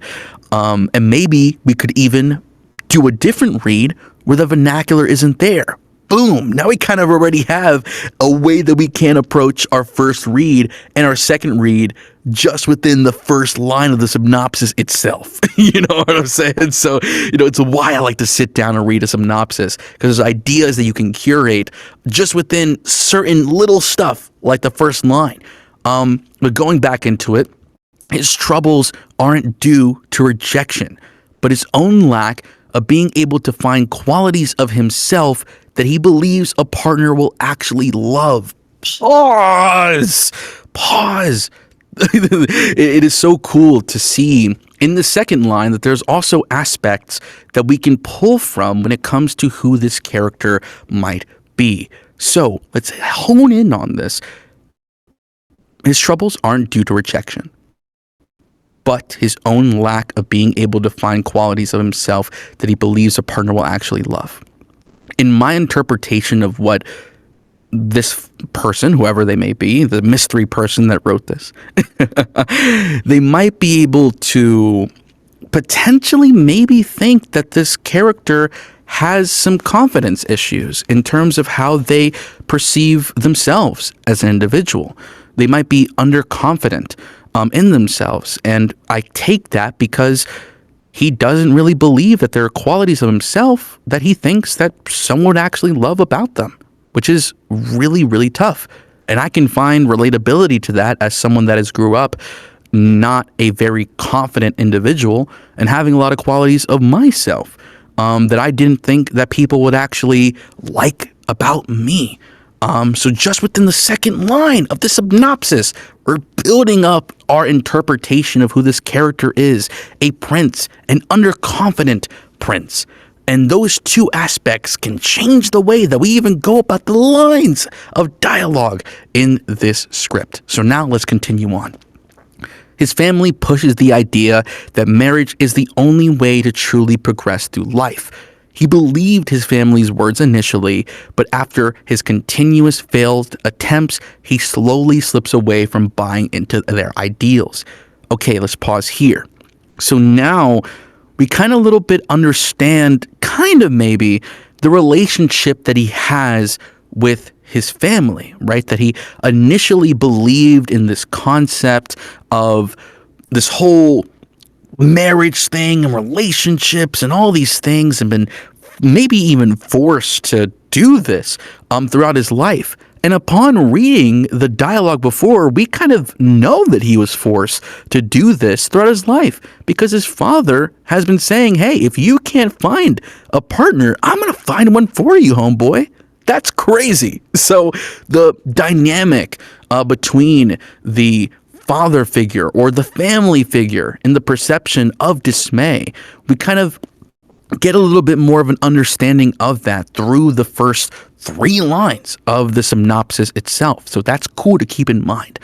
And maybe we could even do a different read where the vernacular isn't there. Boom! Now we kind of already have a way that we can approach our first read and our second read just within the first line of the synopsis itself. You know what I'm saying? So, it's why I like to sit down and read a synopsis, because there's ideas that you can curate just within certain little stuff, like the first line. But going back into it, his troubles aren't due to rejection, but his own lack of being able to find qualities of himself that he believes a partner will actually love. Pause. It is so cool to see in the second line that there's also aspects that we can pull from when it comes to who this character might be. So let's hone in on this. His troubles aren't due to rejection, but his own lack of being able to find qualities of himself that he believes a partner will actually love. In my interpretation of what this person, whoever they may be, the mystery person that wrote this, they might be able to potentially maybe think that this character has some confidence issues in terms of how they perceive themselves as an individual. They might be underconfident in themselves. And I take that because he doesn't really believe that there are qualities of himself that he thinks that someone would actually love about them, which is really, really tough. And I can find relatability to that as someone that has grew up not a very confident individual and having a lot of qualities of myself that I didn't think that people would actually like about me. So just within the second line of the synopsis, we're building up our interpretation of who this character is, a prince, an underconfident prince. And those two aspects can change the way that we even go about the lines of dialogue in this script. So now let's continue on. His family pushes the idea that marriage is the only way to truly progress through life. He believed his family's words initially, but after his continuous failed attempts, he slowly slips away from buying into their ideals. Okay, let's pause here. So now we kind of a little bit understand, kind of maybe, the relationship that he has with his family, right? That he initially believed in this concept of this whole marriage thing and relationships and all these things, and been maybe even forced to do this throughout his life. And upon reading the dialogue before, we kind of know that he was forced to do this throughout his life because his father has been saying, hey, if you can't find a partner, I'm going to find one for you, homeboy. That's crazy. So the dynamic between the father figure or the family figure in the perception of dismay, we kind of get a little bit more of an understanding of that through the first 3 lines of the synopsis itself. So that's cool to keep in mind.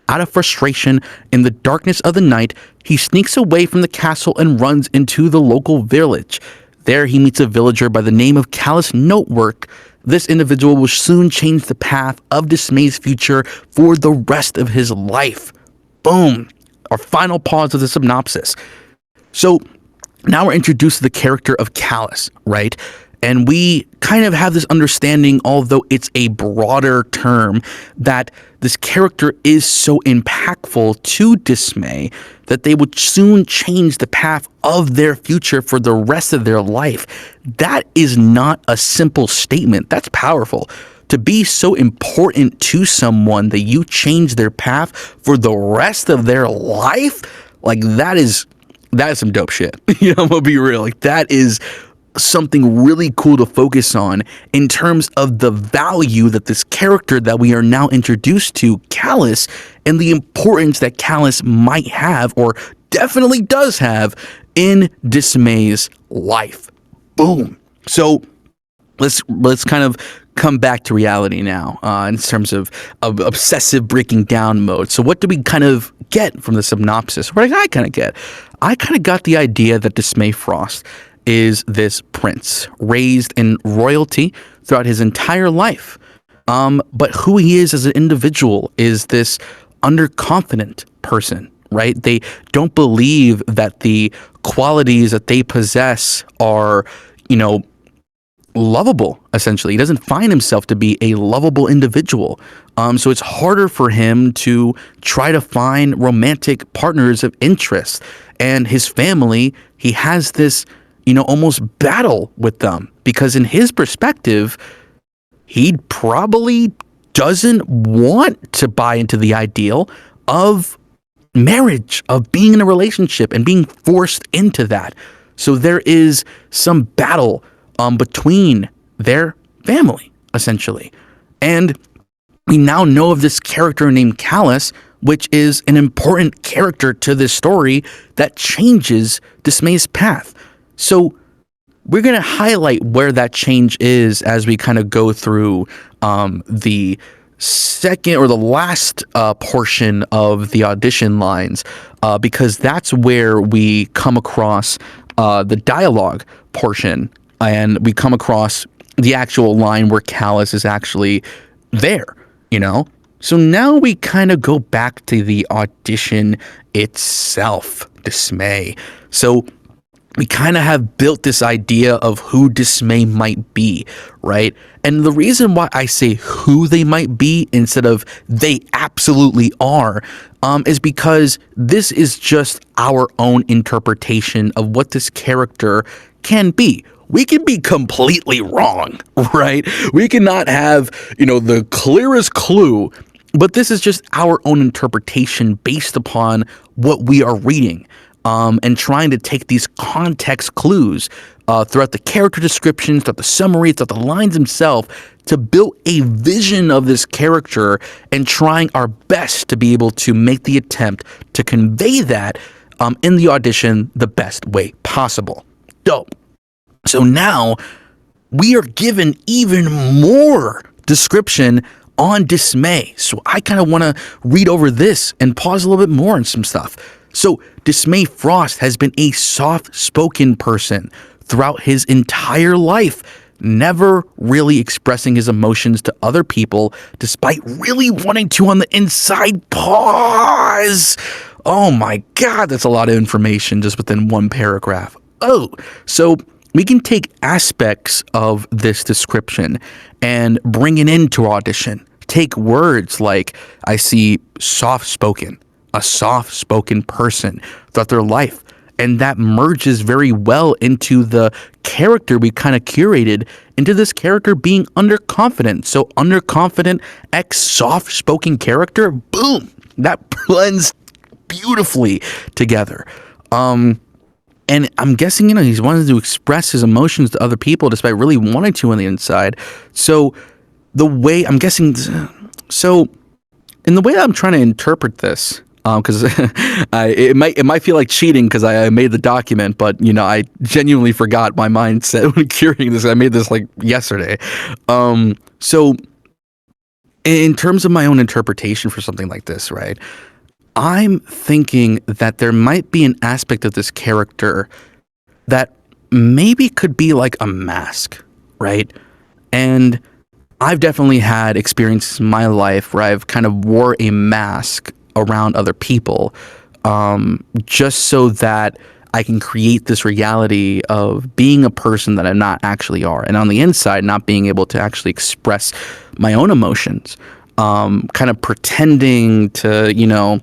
Out of frustration, in the darkness of the night, he sneaks away from the castle and runs into the local village. There he meets a villager by the name of Callous Notework. This individual will soon change the path of Dismay's future for the rest of his life. Boom. Our final pause of the synopsis. So now we're introduced to the character of Callous, right? And we kind of have this understanding, although it's a broader term, that this character is so impactful to Dismay that they would soon change the path of their future for the rest of their life. That is not a simple statement. That's powerful. To be so important to someone that you change their path for the rest of their life, like that is some dope shit. You know, I'm gonna be real. Like that is something really cool to focus on in terms of the value that this character that we are now introduced to, Callous, and the importance that Callous might have or definitely does have in Dismay's life. Boom. So let's kind of come back to reality now in terms of obsessive breaking down mode. So what do we kind of get from the synopsis? What did I kind of get? I kind of got the idea that Dismay Frost is this prince raised in royalty throughout his entire life. But who he is as an individual is this underconfident person, right? They don't believe that the qualities that they possess are, you know, lovable, essentially. He doesn't find himself to be a lovable individual. So it's harder for him to try to find romantic partners of interest. And his family, he has this, you know, almost battle with them because in his perspective, he probably doesn't want to buy into the ideal of marriage, of being in a relationship and being forced into that. So there is some battle between their family, essentially. And we now know of this character named Callous, which is an important character to this story that changes Dismay's path. So we're going to highlight where that change is as we kind of go through the second or the last portion of the audition lines, because that's where we come across the dialogue portion, and we come across the actual line where Callous is actually there, you know? So now we kind of go back to the audition itself, Dismay. So we kind of have built this idea of who Dismay might be, right? And the reason why I say who they might be instead of they absolutely are, is because this is just our own interpretation of what this character can be. We can be completely wrong, right? We cannot have, the clearest clue, but this is just our own interpretation based upon what we are reading. And trying to take these context clues throughout the character descriptions, throughout the summary, throughout the lines themselves, to build a vision of this character and trying our best to be able to make the attempt to convey that in the audition the best way possible. Dope. So now we are given even more description on Dismay. So I kind of want to read over this and pause a little bit more on some stuff. So Dismay Frost has been a soft-spoken person throughout his entire life, never really expressing his emotions to other people, despite really wanting to on the inside. Pause! Oh my God, that's a lot of information just within one paragraph. Oh, so we can take aspects of this description and bring it into audition. Take words like, I see soft-spoken, a soft-spoken person throughout their life, and that merges very well into the character we kind of curated into this character being underconfident. So underconfident x soft-spoken character, boom, that blends beautifully together. And I'm guessing, he's wanted to express his emotions to other people despite really wanting to on the inside. So the way I'm guessing, so in the way that I'm trying to interpret this, because it might feel like cheating because I made the document, but I genuinely forgot my mindset when curating this. I made this like yesterday. So in terms of my own interpretation for something like this, right? I'm thinking that there might be an aspect of this character that maybe could be like a mask, right? And I've definitely had experiences in my life where I've kind of wore a mask around other people, just so that I can create this reality of being a person that I not actually are. And on the inside, not being able to actually express my own emotions, kind of pretending to,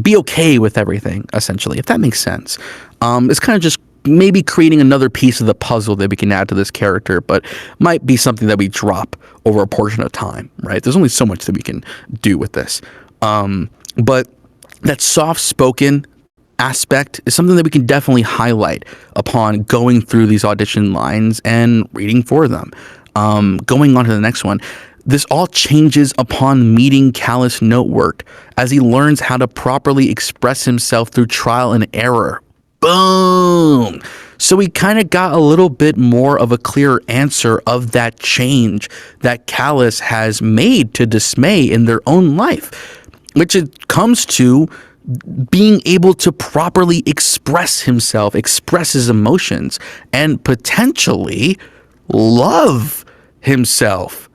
be okay with everything, essentially, if that makes sense. It's kind of just maybe creating another piece of the puzzle that we can add to this character, but might be something that we drop over a portion of time, right? There's only so much that we can do with this. But that soft-spoken aspect is something that we can definitely highlight upon going through these audition lines and reading for them. Going on to the next one. This all changes upon meeting Callous Notework as he learns how to properly express himself through trial and error. Boom! So we kind of got a little bit more of a clearer answer of that change that Callous has made to Dismay in their own life, which it comes to being able to properly express himself, express his emotions, and potentially love himself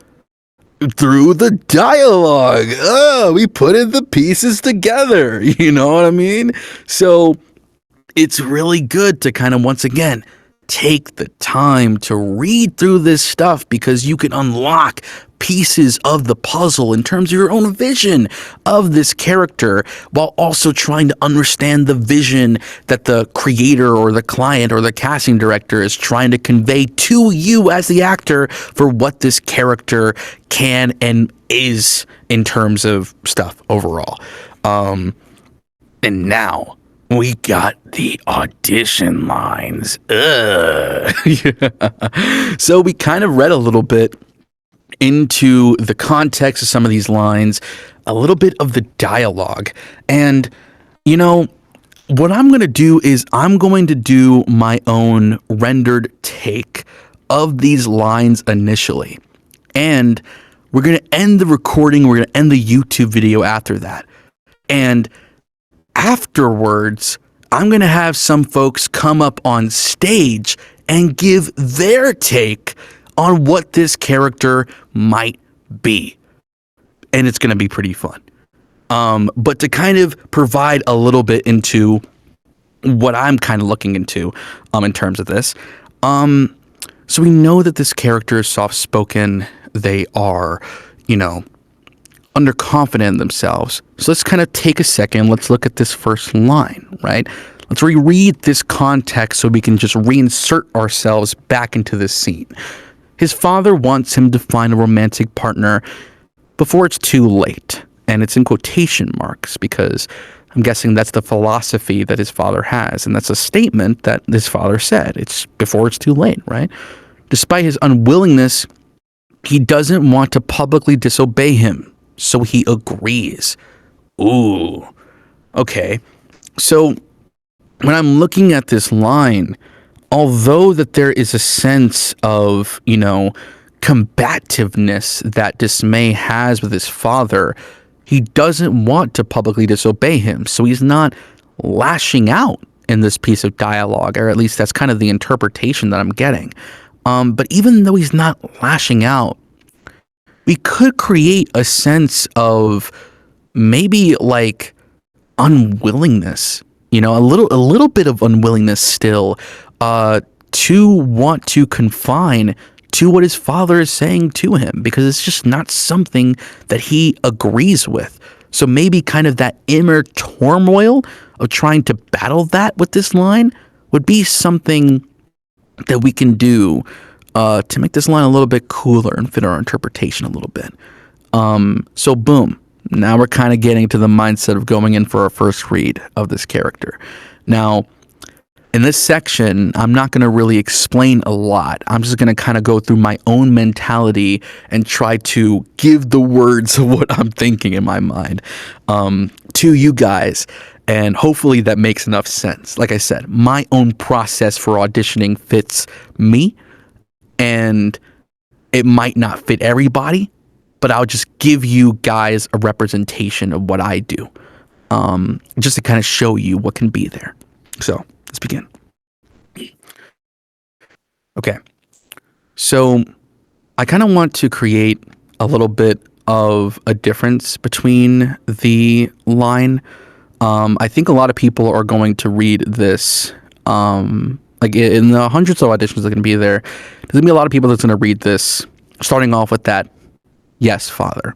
through the dialogue. Oh, we put in the pieces together. You know what I mean? So it's really good to kind of, once again, take the time to read through this stuff because you can unlock pieces of the puzzle in terms of your own vision of this character while also trying to understand the vision that the creator or the client or the casting director is trying to convey to you as the actor for what this character can and is in terms of stuff overall. And now we got the audition lines. Yeah. So we kind of read a little bit into the context of some of these lines, a little bit of the dialogue. And, what I'm going to do is I'm going to do my own rendered take of these lines initially. And we're going to end the recording. We're going to end the YouTube video after that. And afterwards, I'm going to have some folks come up on stage and give their take on what this character might be. And it's going to be pretty fun. But to kind of provide a little bit into what I'm kind of looking into in terms of this. So we know that this character is soft-spoken. They are, underconfident in themselves. So let's kind of take a second. Let's look at this first line, right? Let's reread this context so we can just reinsert ourselves back into this scene. His father wants him to find a romantic partner before it's too late. And it's in quotation marks because I'm guessing that's the philosophy that his father has. And that's a statement that his father said. It's before it's too late, right? Despite his unwillingness, he doesn't want to publicly disobey him. So he agrees. Ooh. Okay. So when I'm looking at this line, although that there is a sense of, combativeness that Dismay has with his father, he doesn't want to publicly disobey him. So he's not lashing out in this piece of dialogue, or at least that's kind of the interpretation that I'm getting. But even though he's not lashing out, we could create a sense of maybe like unwillingness, a little bit of unwillingness still to want to confine to what his father is saying to him, because it's just not something that he agrees with. So maybe kind of that inner turmoil of trying to battle that with this line would be something that we can do to make this line a little bit cooler and fit our interpretation a little bit. So boom, now we're kind of getting to the mindset of going in for our first read of this character. Now, in this section, I'm not going to really explain a lot. I'm just going to kind of go through my own mentality and try to give the words of what I'm thinking in my mind to you guys. And hopefully that makes enough sense. Like I said, my own process for auditioning fits me. And it might not fit everybody, but I'll just give you guys a representation of what I do, just to kind of show you what can be there. So let's begin. Okay, so I kind of want to create a little bit of a difference between the line. I think a lot of people are going to read this, like in the hundreds of auditions that are going to be there, there's going to be a lot of people that's going to read this, starting off with that, yes, father.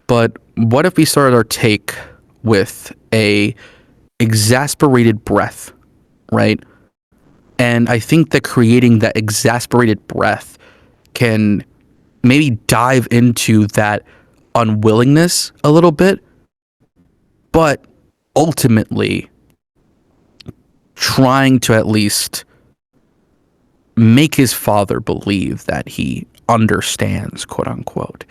But what if we started our take with a exasperated breath, right? And I think that creating that exasperated breath can maybe dive into that unwillingness a little bit, but ultimately trying to at least make his father believe that he understands, quote unquote.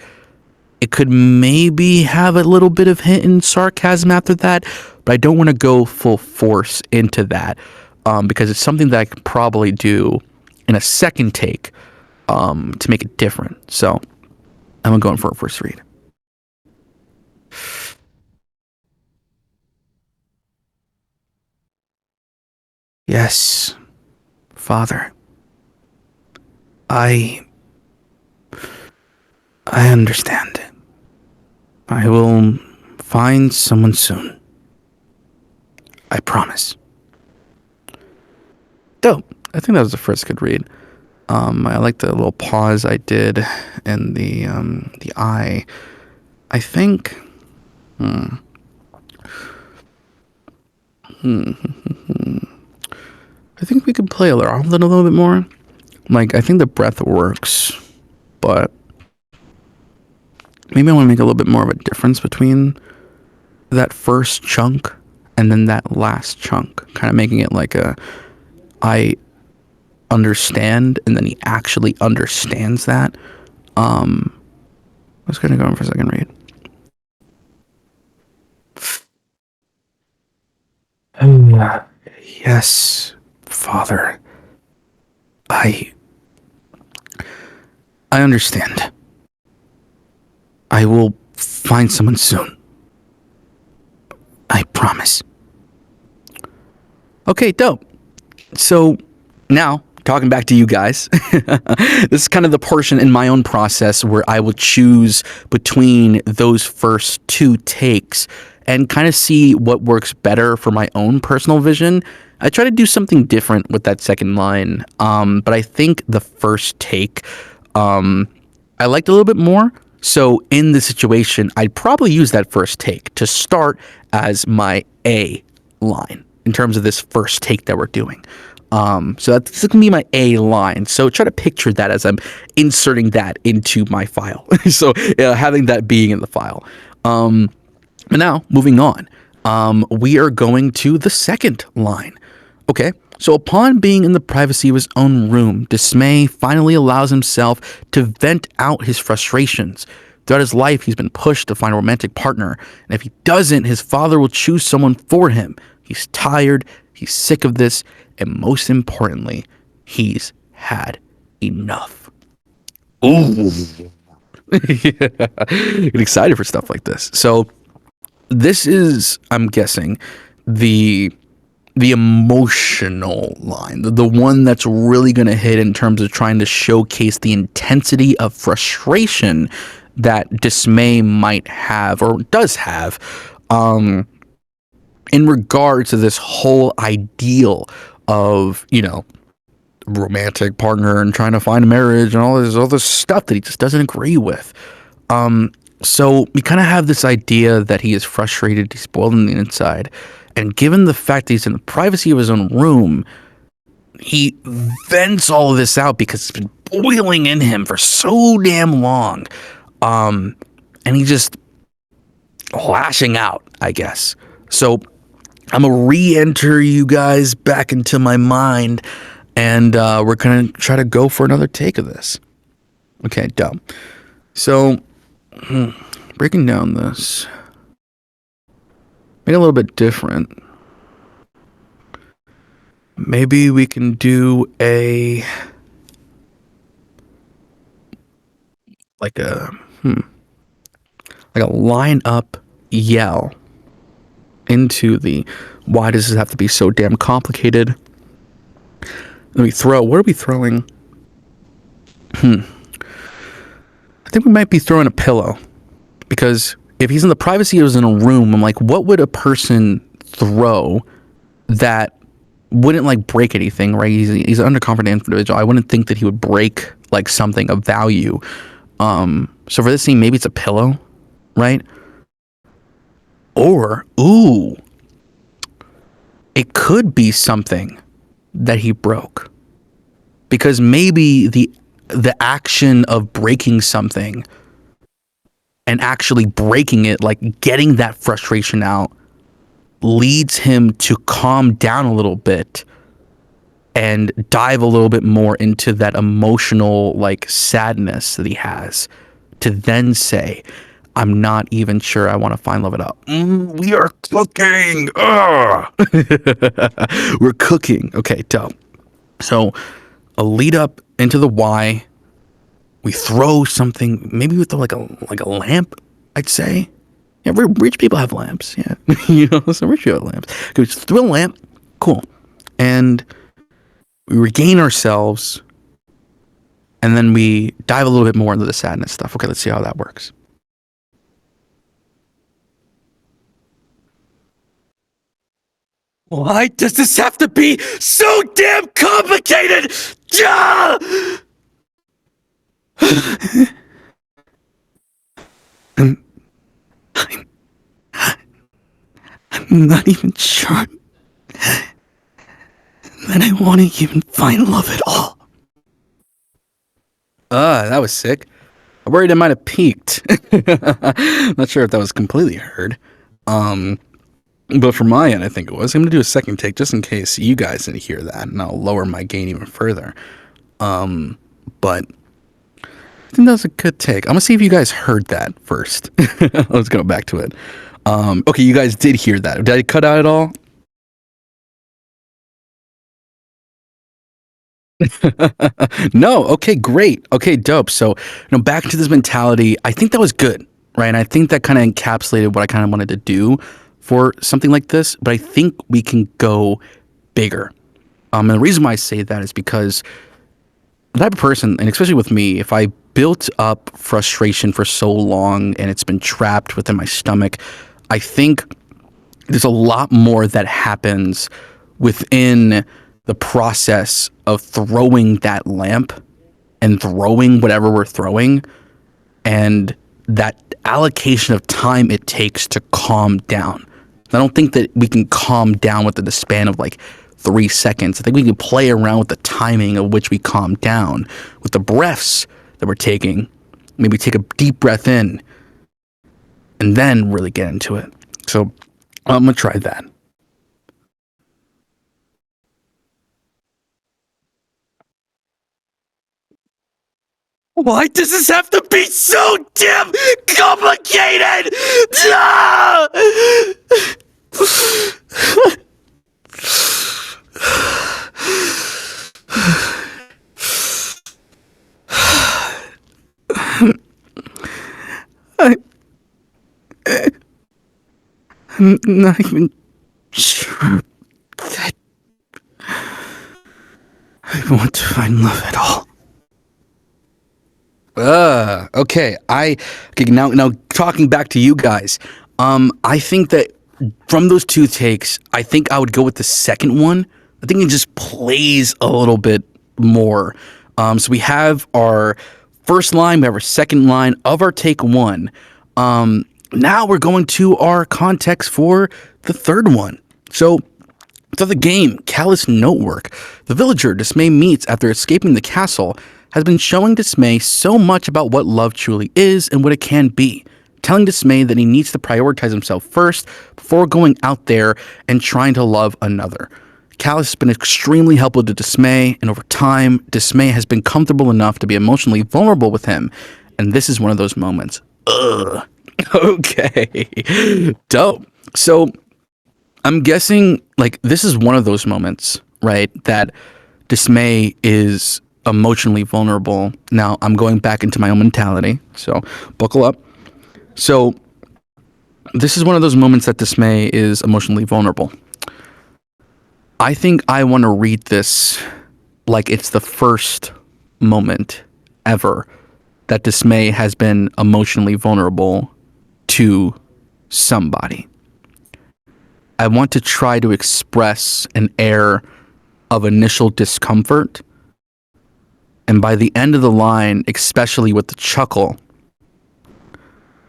It could maybe have a little bit of hint and sarcasm after that, but I don't want to go full force into that because it's something that I could probably do in a second take to make it different. So I'm going for a first read. Yes, Father. I understand. I will find someone soon. I promise. Dope. I think that was the first good read. I like the little pause I did and the I. I think. I think we could play around with it a little bit more. Like, I think the breath works, but maybe I want to make a little bit more of a difference between that first chunk and then that last chunk, kind of making it like a I understand and then he actually understands that. Let's kind of go in for a second read. Yes, Father. I understand. I will find someone soon. I promise. Okay, dope. So now, talking back to you guys, this is kind of the portion in my own process where I will choose between those first two takes and kind of see what works better for my own personal vision I try to do something different with that second line, but I think the first take, I liked a little bit more. So in this situation, I'd probably use that first take to start as my A line in terms of this first take that we're doing. So that's gonna be my A line. So try to picture that as I'm inserting that into my file. So having that being in the file. But now moving on, we are going to the second line. Okay, so upon being in the privacy of his own room, Dismay finally allows himself to vent out his frustrations. Throughout his life, he's been pushed to find a romantic partner, and if he doesn't, his father will choose someone for him. He's tired, he's sick of this, and most importantly, he's had enough. Ooh. Get excited for stuff like this. So this is, I'm guessing, the emotional line, the one that's really going to hit in terms of trying to showcase the intensity of frustration that Dismay might have or does have in regards to this whole ideal of, you know, romantic partner and trying to find a marriage and all this stuff that he just doesn't agree with. So we kind of have this idea that he is frustrated, he's spoiled on the inside, and given the fact that he's in the privacy of his own room, he vents all of this out because it's been boiling in him for so damn long. And he's just lashing out, I guess. So I'm gonna re-enter you guys back into my mind, and we're gonna try to go for another take of this. Okay, dumb. So breaking down this, make it a little bit different. Maybe we can do like a line up yell into the why does this have to be so damn complicated? Let me throw. What are we throwing? I think we might be throwing a pillow, because if he's in the privacy of his own room, I'm like, what would a person throw that wouldn't like break anything, right? He's an underconfident individual. I wouldn't think that he would break like something of value. So for this scene, maybe it's a pillow, right? Or, ooh, it could be something that he broke, because maybe the action of breaking something and actually breaking it, like getting that frustration out, leads him to calm down a little bit and dive a little bit more into that emotional like sadness that he has, to then say, I'm not even sure I want to find love at all. We are cooking. We're cooking. Okay, dope. So a lead up into the why. We throw something. Maybe we throw like a lamp, I'd say. Yeah, rich people have lamps. Yeah, you know, some rich people have lamps. Okay, we just throw a lamp. Cool. And we regain ourselves. And then we dive a little bit more into the sadness stuff. Okay, let's see how that works. Why does this have to be so damn complicated? I'm not even sure that I want to even find love at all. That was sick. I'm worried I might have peaked. Not sure if that was completely heard. But from my end, I think it was. I'm going to do a second take just in case you guys didn't hear that, and I'll lower my gain even further. But I think that was a good take. I'm going to see if you guys heard that first. Let's go back to it. Okay, you guys did hear that. Did I cut out at all? No. Okay, great. Okay, dope. So, back to this mentality. I think that was good, right? And I think that kind of encapsulated what I kind of wanted to do for something like this. But I think we can go bigger. And the reason why I say that is because the type of person, and especially with me, if I built up frustration for so long and it's been trapped within my stomach, I think there's a lot more that happens within the process of throwing that lamp and throwing whatever we're throwing, and that allocation of time it takes to calm down. I don't think that we can calm down within the span of like 3 seconds. I think we can play around with the timing of which we calm down, with the breaths that we're taking. Maybe take a deep breath in and then really get into it. So I'm going to try that. Why does this have to be so damn complicated? Ah! I'm not even sure that I want to find love at all. Okay. Now talking back to you guys. I think that from those 2 takes, I think I would go with the second one. I think it just plays a little bit more. So we have our first line, we have our second line of our take 1. Now we're going to our context for the third one. So the game, Callous Notework. The villager Dismay meets after escaping the castle has been showing Dismay so much about what love truly is and what it can be, telling Dismay that he needs to prioritize himself first before going out there and trying to love another. Callous has been extremely helpful to Dismay, and over time, Dismay has been comfortable enough to be emotionally vulnerable with him, and this is one of those moments. Ugh. Okay. Dope. So I'm guessing like this is one of those moments, right, that Dismay is emotionally vulnerable. Now I'm going back into my own mentality, so buckle up. So this is one of those moments that Dismay is emotionally vulnerable. I think I want to read this like it's the first moment ever that Dismay has been emotionally vulnerable to somebody. I want to try to express an air of initial discomfort, and by the end of the line, especially with the chuckle,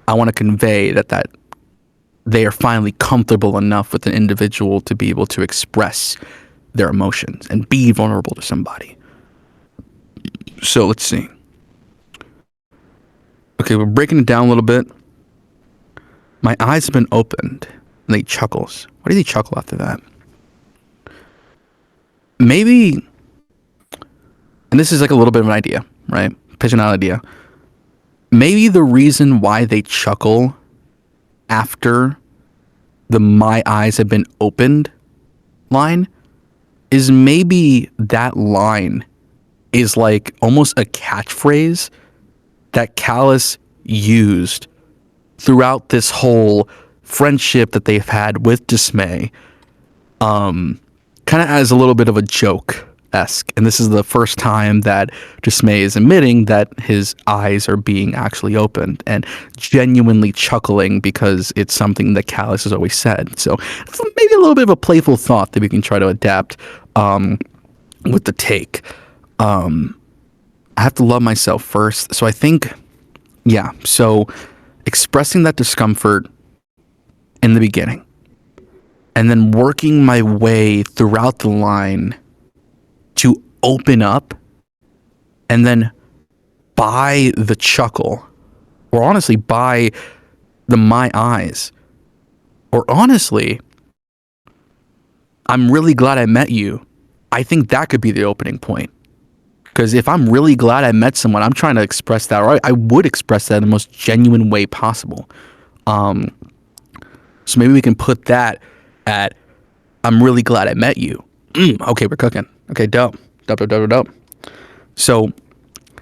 I want to convey that they are finally comfortable enough with an individual to be able to express their emotions and be vulnerable to somebody. So let's see. Okay, we're breaking it down a little bit. My eyes have been opened, and he chuckles. Why did he chuckle after that? Maybe, and this is like a little bit of an idea, right? Pitching out an idea. Maybe the reason why they chuckle after the "my eyes have been opened" line is maybe that line is like almost a catchphrase that Callous used throughout this whole friendship that they've had with Dismay, kind of as a little bit of a joke-esque. And this is the first time that Dismay is admitting that his eyes are being actually opened and genuinely chuckling because it's something that Callous has always said. So it's maybe a little bit of a playful thought that we can try to adapt with the take. I have to love myself first. So I think, yeah, so expressing that discomfort in the beginning and then working my way throughout the line to open up, and then by the chuckle, or honestly by the "my eyes," or honestly, "I'm really glad I met you." I think that could be the opening point. Because if I'm really glad I met someone, I'm trying to express that, or I would express that in the most genuine way possible. So maybe we can put that at, "I'm really glad I met you." Okay, we're cooking. Okay, dope. Dope. So then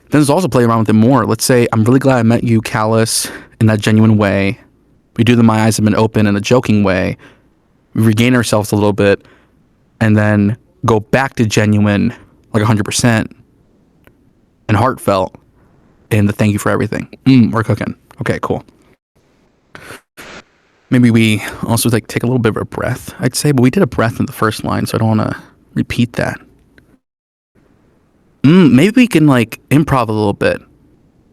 there's also play around with it more. Let's say, "I'm really glad I met you, Callous," in that genuine way. We do the "my eyes have been open" in a joking way. We regain ourselves a little bit, and then go back to genuine, like 100%, and heartfelt in the "thank you for everything." We're cooking. Okay, cool. Maybe we also like take a little bit of a breath, I'd say, but we did a breath in the first line, so I don't want to repeat that. Maybe we can like improv a little bit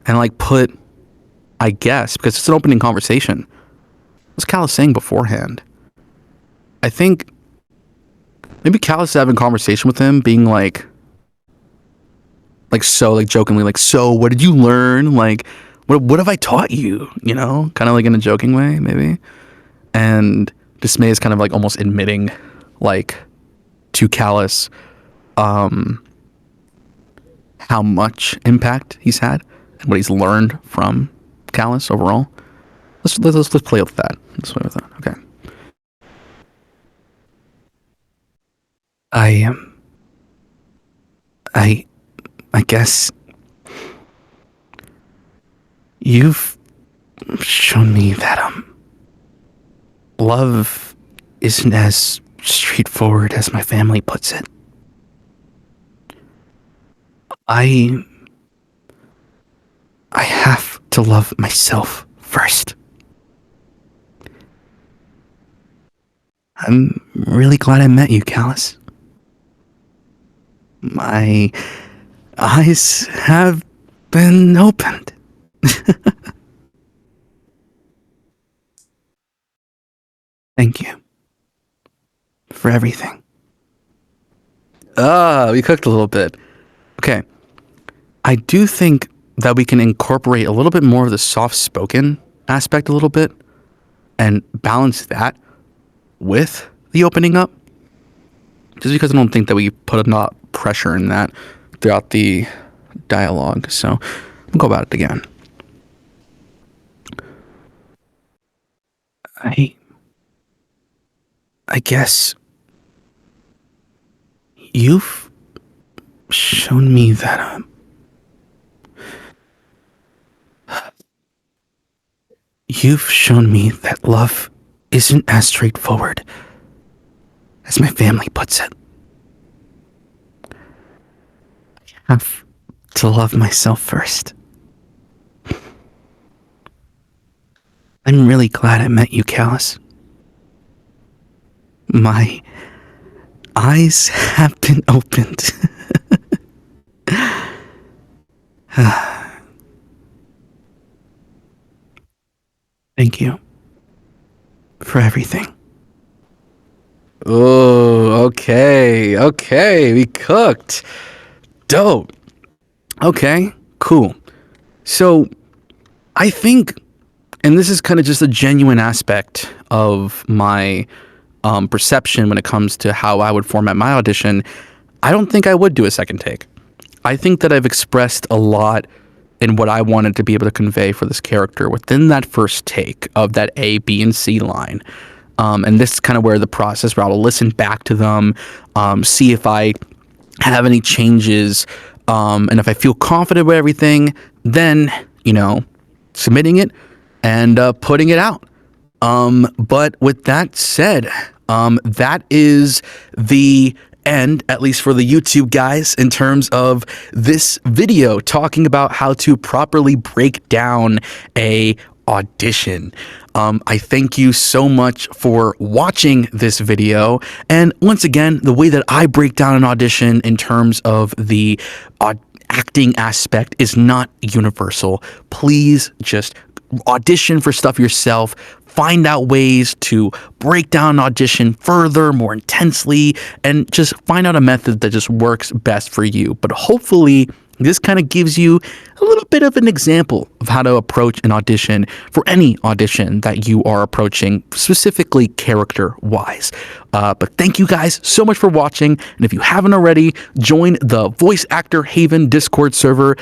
and like put, I guess, because it's an opening conversation. What's Callus saying beforehand? I think maybe Callus is having a conversation with him, being like so like jokingly, like, so what did you learn? Like, what have I taught you? You know, kind of like in a joking way, maybe. And Dismay is kind of like almost admitting, like, to Callus, how much impact he's had and what he's learned from Callus overall. Let's play with that. Let's play with that. Okay. I guess you've shown me that love isn't as straightforward as my family puts it. I have to love myself first. I'm really glad I met you, Callus. My eyes have been opened. Thank you for everything. We cooked a little bit. Okay. I do think that we can incorporate a little bit more of the soft-spoken aspect a little bit and balance that with the opening up. Just because I don't think that we put enough pressure in that throughout the dialogue. So we'll go about it again. I guess you've shown me that you've shown me that love isn't as straightforward as my family puts it. I have to love myself first. I'm really glad I met you, Callus. My eyes have been opened. Thank you for everything. Oh, okay, we cooked. Dope. Okay, cool. So, I think, and this is kind of just a genuine aspect of my perception when it comes to how I would format my audition, I don't think I would do a second take. I think that I've expressed a lot in what I wanted to be able to convey for this character within that first take of that A, B, and C line. And this is kind of where the process where I'll listen back to them, see if I have any changes, and if I feel confident with everything, then, you know, submitting it and putting it out. But with that said, that is the end, at least for the YouTube guys, in terms of this video talking about how to properly break down a audition. I thank you so much for watching this video. And once again, the way that I break down an audition in terms of the acting aspect is not universal. Please just audition for stuff yourself. Find out ways to break down an audition further, more intensely, and just find out a method that just works best for you. But hopefully, this kind of gives you a little bit of an example of how to approach an audition for any audition that you are approaching, specifically character-wise. But thank you guys so much for watching, and if you haven't already, join the Voice Actor Haven Discord server.